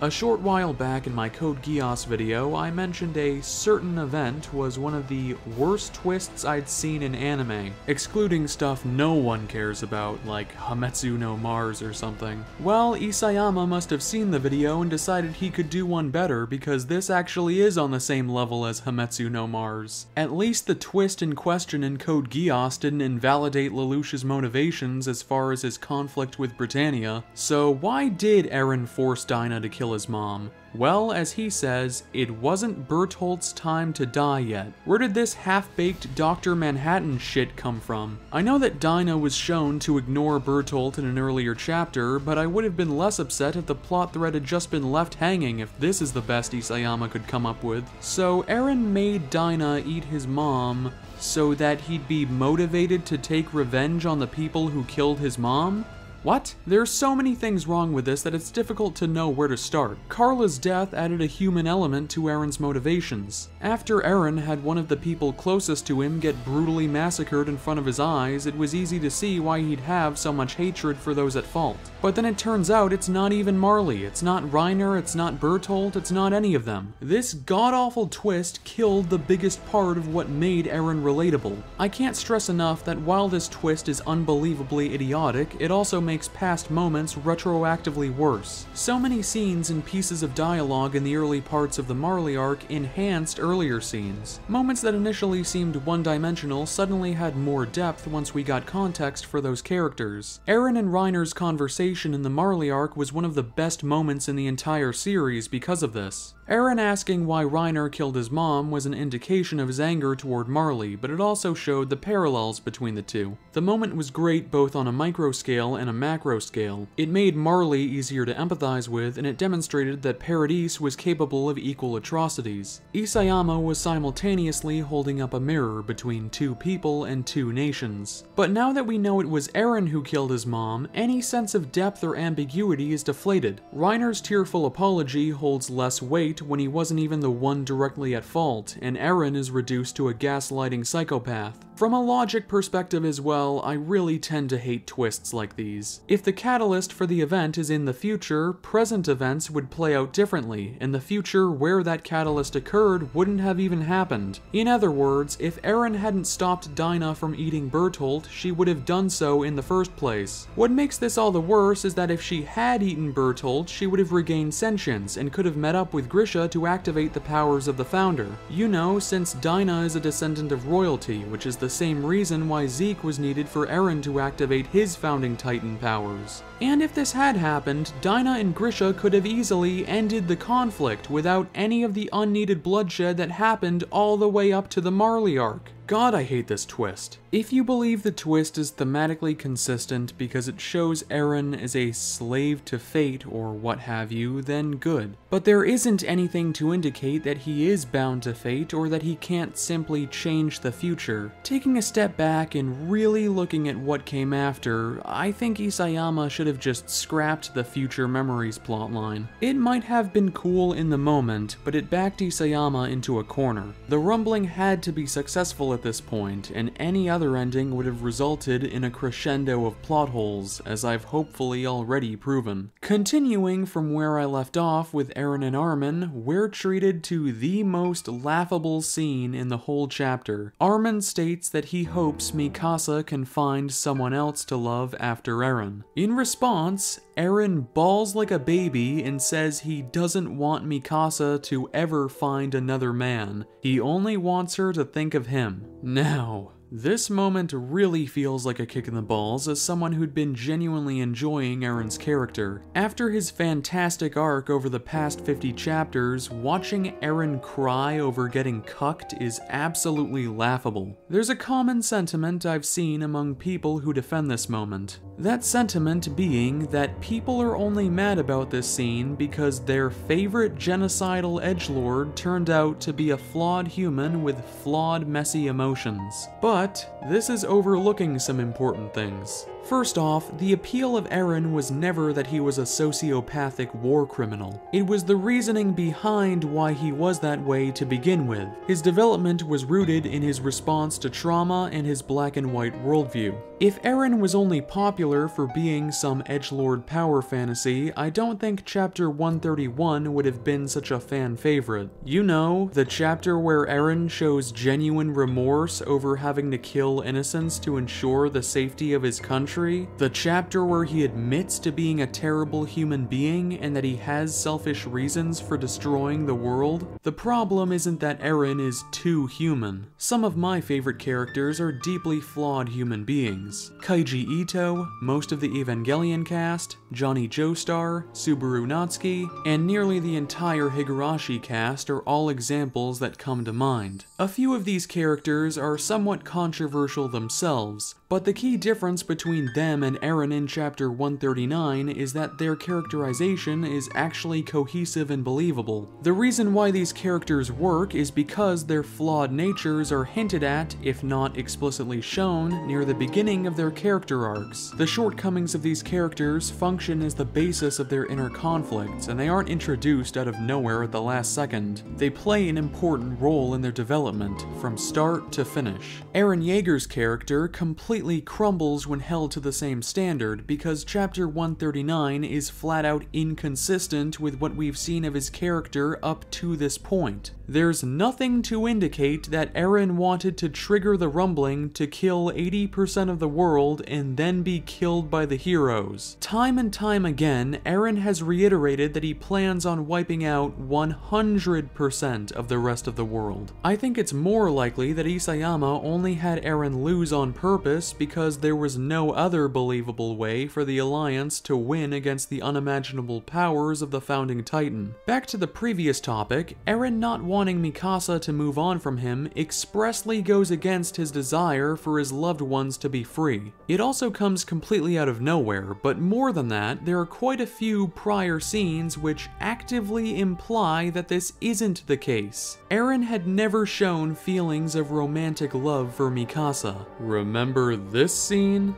A short while back in my Code Geass video, I mentioned a certain event was one of the worst twists I'd seen in anime, excluding stuff no one cares about, like Hametsu no Mars or something. Well, Isayama must have seen the video and decided he could do one better because this actually is on the same level as Hametsu no Mars. At least the twist in question in Code Geass didn't invalidate Lelouch's motivations as far as his conflict with Britannia, so why did Eren force Dinah to kill his mom? Well, as he says, it wasn't Bertolt's time to die yet. Where did this half-baked Dr. Manhattan shit come from? I know that Dinah was shown to ignore Bertolt in an earlier chapter, but I would have been less upset if the plot thread had just been left hanging if this is the best Isayama could come up with. So Eren made Dinah eat his mom so that he'd be motivated to take revenge on the people who killed his mom? What? There's so many things wrong with this that it's difficult to know where to start. Carla's death added a human element to Eren's motivations. After Eren had one of the people closest to him get brutally massacred in front of his eyes, it was easy to see why he'd have so much hatred for those at fault. But then it turns out it's not even Marley, it's not Reiner, it's not Bertolt, it's not any of them. This god-awful twist killed the biggest part of what made Eren relatable. I can't stress enough that while this twist is unbelievably idiotic, it also makes past moments retroactively worse. So many scenes and pieces of dialogue in the early parts of the Marley arc enhanced earlier scenes. Moments that initially seemed one-dimensional suddenly had more depth once we got context for those characters. Eren and Reiner's conversation in the Marley arc was one of the best moments in the entire series because of this. Eren asking why Reiner killed his mom was an indication of his anger toward Marley, but it also showed the parallels between the two. The moment was great both on a micro scale and a macro scale. It made Marley easier to empathize with, and it demonstrated that Paradis was capable of equal atrocities. Isayama was simultaneously holding up a mirror between two people and two nations. But now that we know it was Eren who killed his mom, any sense of depth or ambiguity is deflated. Reiner's tearful apology holds less weight when he wasn't even the one directly at fault, and Eren is reduced to a gaslighting psychopath. From a logic perspective as well, I really tend to hate twists like these. If the catalyst for the event is in the future, present events would play out differently, and the future where that catalyst occurred wouldn't have even happened. In other words, if Eren hadn't stopped Dinah from eating Bertolt, she would have done so in the first place. What makes this all the worse is that if she had eaten Bertolt, she would have regained sentience and could have met up with Grisha to activate the powers of the Founder. You know, since Dinah is a descendant of royalty, which is the same reason why Zeke was needed for Eren to activate his founding Titan powers. And if this had happened, Dinah and Grisha could have easily ended the conflict without any of the unneeded bloodshed that happened all the way up to the Marley arc. God, I hate this twist. If you believe the twist is thematically consistent because it shows Eren as a slave to fate or what have you, then good. But there isn't anything to indicate that he is bound to fate or that he can't simply change the future. Taking a step back and really looking at what came after, I think Isayama should have just scrapped the Future Memories plotline. It might have been cool in the moment, but it backed Isayama into a corner. The rumbling had to be successful at this point, and any other ending would have resulted in a crescendo of plot holes, as I've hopefully already proven. Continuing from where I left off with Eren and Armin, we're treated to the most laughable scene in the whole chapter. Armin states that he hopes Mikasa can find someone else to love after Eren. In response, Eren bawls like a baby and says he doesn't want Mikasa to ever find another man. He only wants her to think of him. Now, this moment really feels like a kick in the balls as someone who'd been genuinely enjoying Eren's character. After his fantastic arc over the past 50 chapters, watching Eren cry over getting cucked is absolutely laughable. There's a common sentiment I've seen among people who defend this moment. That sentiment being that people are only mad about this scene because their favorite genocidal edgelord turned out to be a flawed human with flawed, messy emotions. But this is overlooking some important things. First off, the appeal of Eren was never that he was a sociopathic war criminal. It was the reasoning behind why he was that way to begin with. His development was rooted in his response to trauma and his black and white worldview. If Eren was only popular for being some edgelord power fantasy, I don't think chapter 131 would have been such a fan favorite. You know, the chapter where Eren shows genuine remorse over having to kill innocents to ensure the safety of his country. The chapter where he admits to being a terrible human being and that he has selfish reasons for destroying the world. The problem isn't that Eren is too human. Some of my favorite characters are deeply flawed human beings. Kaiji Ito, most of the Evangelion cast, Johnny Joestar, Subaru Natsuki, and nearly the entire Higurashi cast are all examples that come to mind. A few of these characters are somewhat controversial themselves, but But the key difference between them and Eren in chapter 139 is that their characterization is actually cohesive and believable. The reason why these characters work is because their flawed natures are hinted at, if not explicitly shown, near the beginning of their character arcs. The shortcomings of these characters function as the basis of their inner conflicts, and they aren't introduced out of nowhere at the last second. They play an important role in their development, from start to finish. Eren Yeager's character completely crumbles when held to the same standard, because chapter 139 is flat out inconsistent with what we've seen of his character up to this point. There's nothing to indicate that Eren wanted to trigger the rumbling to kill 80% of the world and then be killed by the heroes. Time and time again, Eren has reiterated that he plans on wiping out 100% of the rest of the world. I think it's more likely that Isayama only had Eren lose on purpose because there was no other believable way for the Alliance to win against the unimaginable powers of the Founding Titan. Back to the previous topic, Eren not wanting Mikasa to move on from him expressly goes against his desire for his loved ones to be free. It also comes completely out of nowhere, but more than that, there are quite a few prior scenes which actively imply that this isn't the case. Eren had never shown feelings of romantic love for Mikasa. Remember this scene?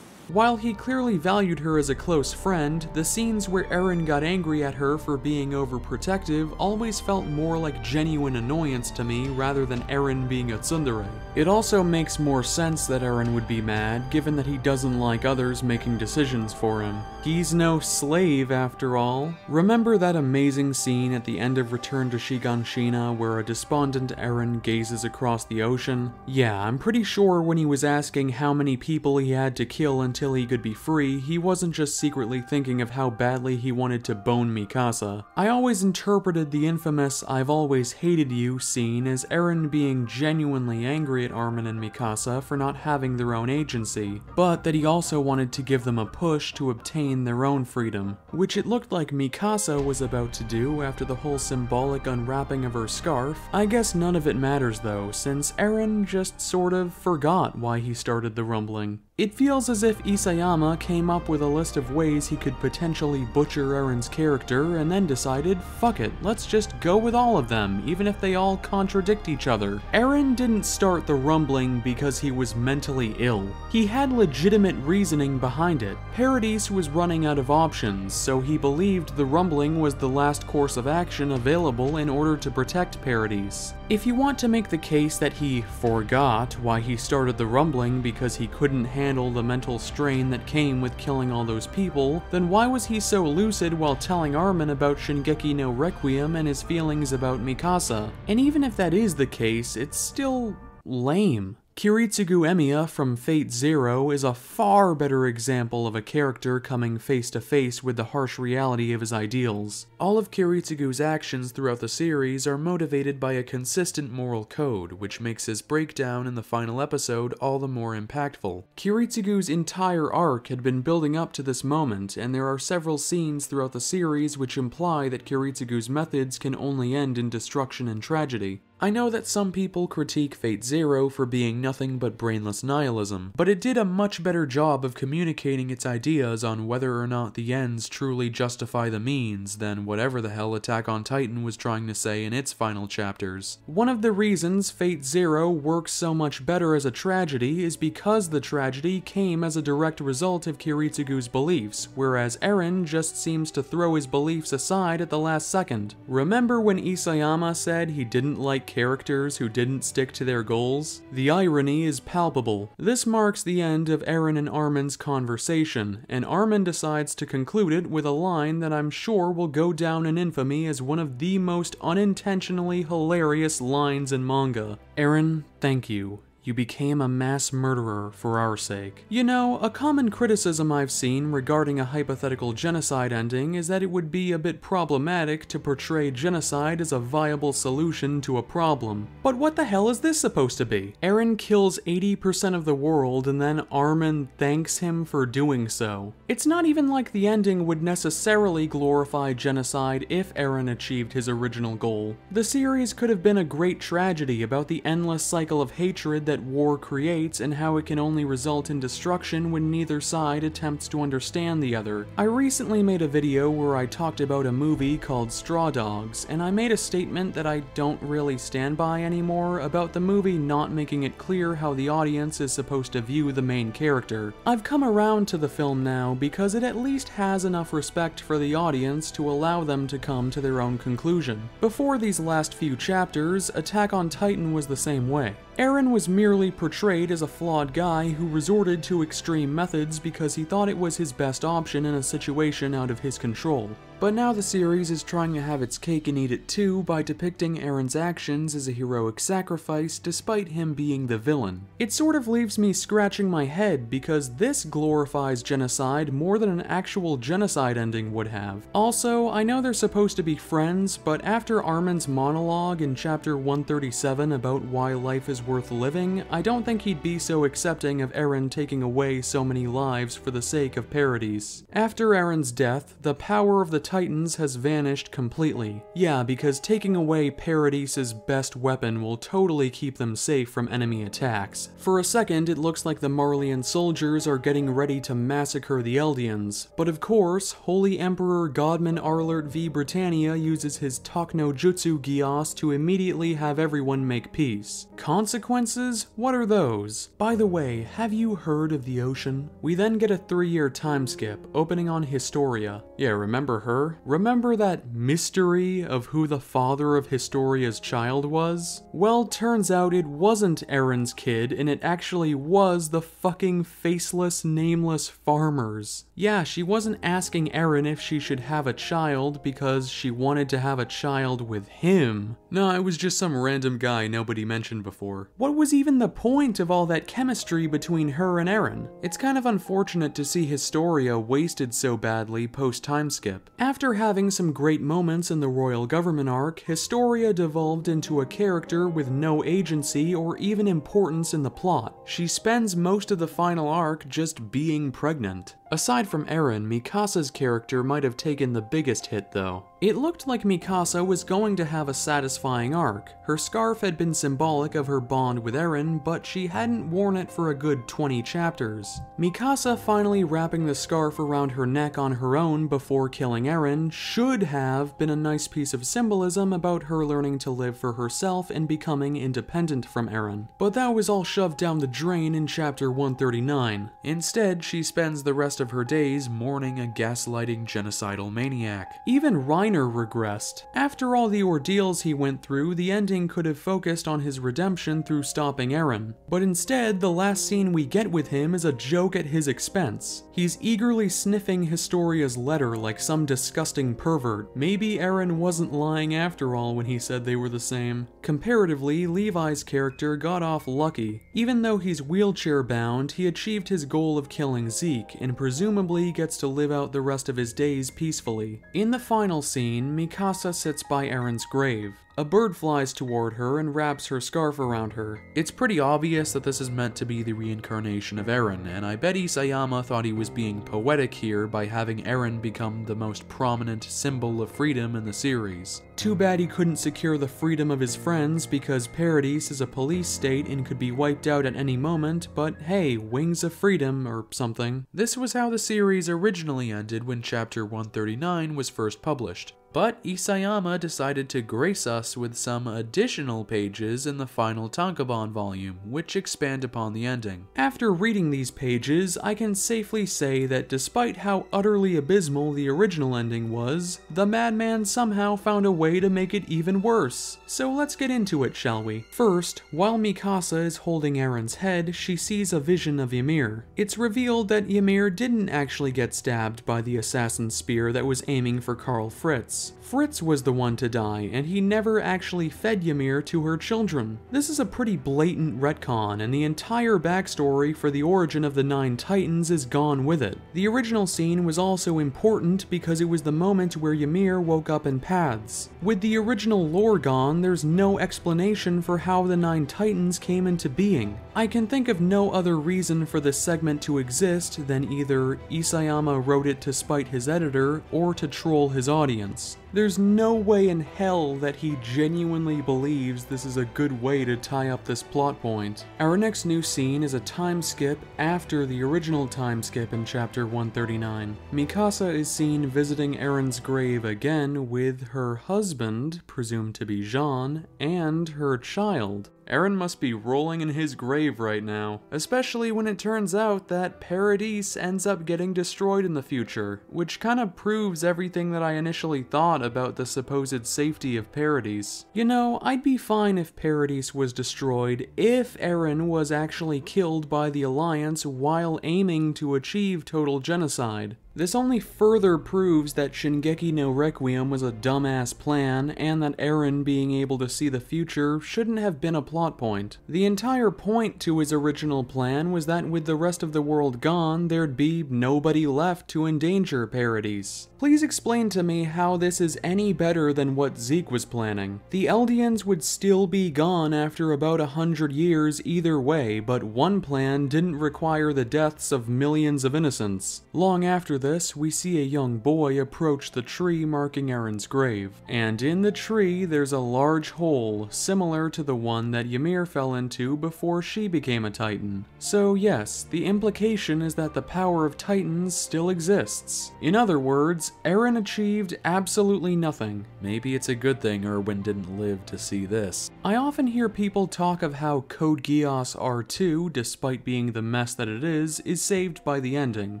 While he clearly valued her as a close friend, the scenes where Eren got angry at her for being overprotective always felt more like genuine annoyance to me rather than Eren being a tsundere. It also makes more sense that Eren would be mad, given that he doesn't like others making decisions for him. He's no slave after all. Remember that amazing scene at the end of Return to Shiganshina where a despondent Eren gazes across the ocean? Yeah, I'm pretty sure when he was asking how many people he had to kill until he could be free, he wasn't just secretly thinking of how badly he wanted to bone Mikasa. I always interpreted the infamous "I've always hated you" scene as Eren being genuinely angry at Armin and Mikasa for not having their own agency, but that he also wanted to give them a push to obtain their own freedom, which it looked like Mikasa was about to do after the whole symbolic unwrapping of her scarf. I guess none of it matters though, since Eren just sort of forgot why he started the rumbling. It feels as if Isayama came up with a list of ways he could potentially butcher Eren's character and then decided, fuck it, let's just go with all of them, even if they all contradict each other. Eren didn't start the rumbling because he was mentally ill. He had legitimate reasoning behind it. Paradis was running out of options, so he believed the rumbling was the last course of action available in order to protect Paradis. If you want to make the case that he forgot why he started the rumbling because he couldn't handle the mental strain that came with killing all those people, then why was he so lucid while telling Armin about Shingeki no Requiem and his feelings about Mikasa? And even if that is the case, it's still lame. Kiritsugu Emiya from Fate Zero is a far better example of a character coming face to face with the harsh reality of his ideals. All of Kiritsugu's actions throughout the series are motivated by a consistent moral code, which makes his breakdown in the final episode all the more impactful. Kiritsugu's entire arc had been building up to this moment, and there are several scenes throughout the series which imply that Kiritsugu's methods can only end in destruction and tragedy. I know that some people critique Fate Zero for being nothing but brainless nihilism, but it did a much better job of communicating its ideas on whether or not the ends truly justify the means than whatever the hell Attack on Titan was trying to say in its final chapters. One of the reasons Fate Zero works so much better as a tragedy is because the tragedy came as a direct result of Kiritsugu's beliefs, whereas Eren just seems to throw his beliefs aside at the last second. Remember when Isayama said he didn't like characters who didn't stick to their goals? The irony is palpable. This marks the end of Eren and Armin's conversation, and Armin decides to conclude it with a line that I'm sure will go down in infamy as one of the most unintentionally hilarious lines in manga. Eren, thank you. You became a mass murderer for our sake. You know, a common criticism I've seen regarding a hypothetical genocide ending is that it would be a bit problematic to portray genocide as a viable solution to a problem. But what the hell is this supposed to be? Eren kills 80% of the world and then Armin thanks him for doing so. It's not even like the ending would necessarily glorify genocide if Eren achieved his original goal. The series could have been a great tragedy about the endless cycle of hatred that war creates and how it can only result in destruction when neither side attempts to understand the other. I recently made a video where I talked about a movie called Straw Dogs, and I made a statement that I don't really stand by anymore about the movie not making it clear how the audience is supposed to view the main character. I've come around to the film now because it at least has enough respect for the audience to allow them to come to their own conclusion. Before these last few chapters, Attack on Titan was the same way. Eren was merely portrayed as a flawed guy who resorted to extreme methods because he thought it was his best option in a situation out of his control. But now the series is trying to have its cake and eat it too by depicting Eren's actions as a heroic sacrifice despite him being the villain. It sort of leaves me scratching my head because this glorifies genocide more than an actual genocide ending would have. Also, I know they're supposed to be friends, but after Armin's monologue in chapter 137 about why life is worth living, I don't think he'd be so accepting of Eren taking away so many lives for the sake of parodies. After Eren's death, the power of the Titans has vanished completely. Yeah, because taking away Paradis' best weapon will totally keep them safe from enemy attacks. For a second, it looks like the Marleyan soldiers are getting ready to massacre the Eldians. But of course, Holy Emperor Godman Arlert V Britannia uses his Talk no Jutsu Geass to immediately have everyone make peace. Consequences? What are those? By the way, have you heard of the ocean? We then get a 3-year time skip, opening on Historia. Yeah, remember her? Remember that mystery of who the father of Historia's child was? Well, turns out it wasn't Eren's kid, and it actually was the fucking faceless, nameless farmers. Yeah, she wasn't asking Eren if she should have a child because she wanted to have a child with him. No, it was just some random guy nobody mentioned before. What was even the point of all that chemistry between her and Eren? It's kind of unfortunate to see Historia wasted so badly post-time skip. After having some great moments in the Royal Government arc, Historia devolved into a character with no agency or even importance in the plot. She spends most of the final arc just being pregnant. Aside from Eren, Mikasa's character might have taken the biggest hit though. It looked like Mikasa was going to have a satisfying arc. Her scarf had been symbolic of her bond with Eren, but she hadn't worn it for a good 20 chapters. Mikasa finally wrapping the scarf around her neck on her own before killing Eren should have been a nice piece of symbolism about her learning to live for herself and becoming independent from Eren. But that was all shoved down the drain in chapter 139. Instead, she spends the rest of her days mourning a gaslighting genocidal maniac. Even Reiner regressed. After all the ordeals he went through, the ending could have focused on his redemption through stopping Eren. But instead, the last scene we get with him is a joke at his expense. He's eagerly sniffing Historia's letter like some disgusting pervert. Maybe Eren wasn't lying after all when he said they were the same. Comparatively, Levi's character got off lucky. Even though he's wheelchair bound, he achieved his goal of killing Zeke and presumably gets to live out the rest of his days peacefully. In the final scene, Mikasa sits by Eren's grave. A bird flies toward her and wraps her scarf around her. It's pretty obvious that this is meant to be the reincarnation of Eren, and I bet Isayama thought he was being poetic here by having Eren become the most prominent symbol of freedom in the series. Too bad he couldn't secure the freedom of his friends because Paradis is a police state and could be wiped out at any moment, but hey, wings of freedom or something. This was how the series originally ended when chapter 139 was first published. But Isayama decided to grace us with some additional pages in the final tankobon volume, which expand upon the ending. After reading these pages, I can safely say that despite how utterly abysmal the original ending was, the madman somehow found a way to make it even worse. So let's get into it, shall we? First, while Mikasa is holding Eren's head, she sees a vision of Ymir. It's revealed that Ymir didn't actually get stabbed by the assassin's spear that was aiming for Karl Fritz. Fritz. Fritz was the one to die, and he never actually fed Ymir to her children. This is a pretty blatant retcon, and the entire backstory for the origin of the 9 Titans is gone with it. The original scene was also important because it was the moment where Ymir woke up in paths. With the original lore gone, there's no explanation for how the 9 Titans came into being. I can think of no other reason for this segment to exist than either Isayama wrote it to spite his editor or to troll his audience. There's no way in hell that he genuinely believes this is a good way to tie up this plot point. Our next new scene is a time skip after the original time skip in chapter 139. Mikasa is seen visiting Eren's grave again with her husband, presumed to be Jean, and her child. Eren must be rolling in his grave right now, especially when it turns out that Paradise ends up getting destroyed in the future, which kinda proves everything that I initially thought about the supposed safety of Paradise. You know, I'd be fine if Paradise was destroyed if Eren was actually killed by the Alliance while aiming to achieve total genocide. This only further proves that Shingeki no Requiem was a dumbass plan, and that Eren being able to see the future shouldn't have been a plot point. The entire point to his original plan was that with the rest of the world gone, there'd be nobody left to endanger Paradise. Please explain to me how this is any better than what Zeke was planning. The Eldians would still be gone after about 100 years either way, but one plan didn't require the deaths of millions of innocents. Long after this, we see a young boy approach the tree marking Eren's grave, and in the tree there's a large hole similar to the one that Ymir fell into before she became a Titan. So yes, the implication is that the power of Titans still exists. In other words, Eren achieved absolutely nothing. Maybe it's a good thing Erwin didn't live to see this. I often hear people talk of how Code Geass R2, despite being the mess that it is saved by the ending.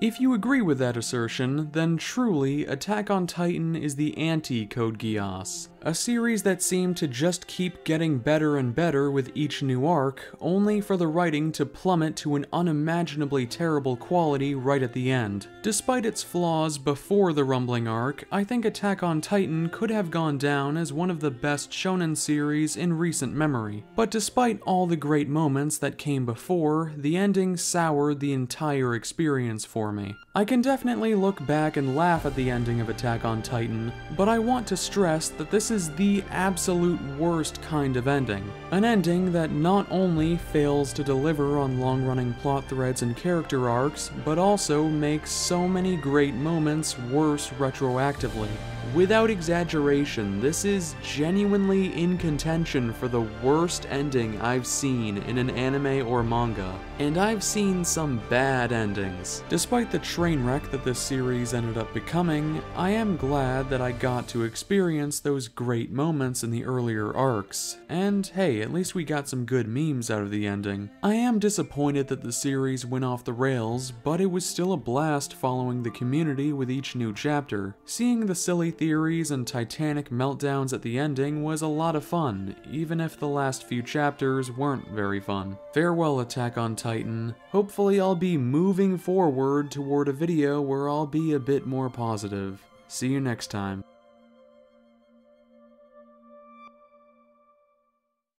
If you agree with that assertion, then truly, Attack on Titan is the anti-Code Geass. A series that seemed to just keep getting better and better with each new arc, only for the writing to plummet to an unimaginably terrible quality right at the end. Despite its flaws before the Rumbling arc, I think Attack on Titan could have gone down as one of the best shonen series in recent memory. But despite all the great moments that came before, the ending soured the entire experience for me. I can definitely look back and laugh at the ending of Attack on Titan, but I want to stress that this is the absolute worst kind of ending. An ending that not only fails to deliver on long-running plot threads and character arcs, but also makes so many great moments worse retroactively. Without exaggeration, this is genuinely in contention for the worst ending I've seen in an anime or manga, and I've seen some bad endings. Despite the train wreck that this series ended up becoming, I am glad that I got to experience those great moments in the earlier arcs, and hey, at least we got some good memes out of the ending. I am disappointed that the series went off the rails, but it was still a blast following the community with each new chapter. Seeing the silly theories and titanic meltdowns at the ending was a lot of fun, even if the last few chapters weren't very fun. Farewell, Attack on Titan. Hopefully I'll be moving forward toward a video where I'll be a bit more positive. See you next time.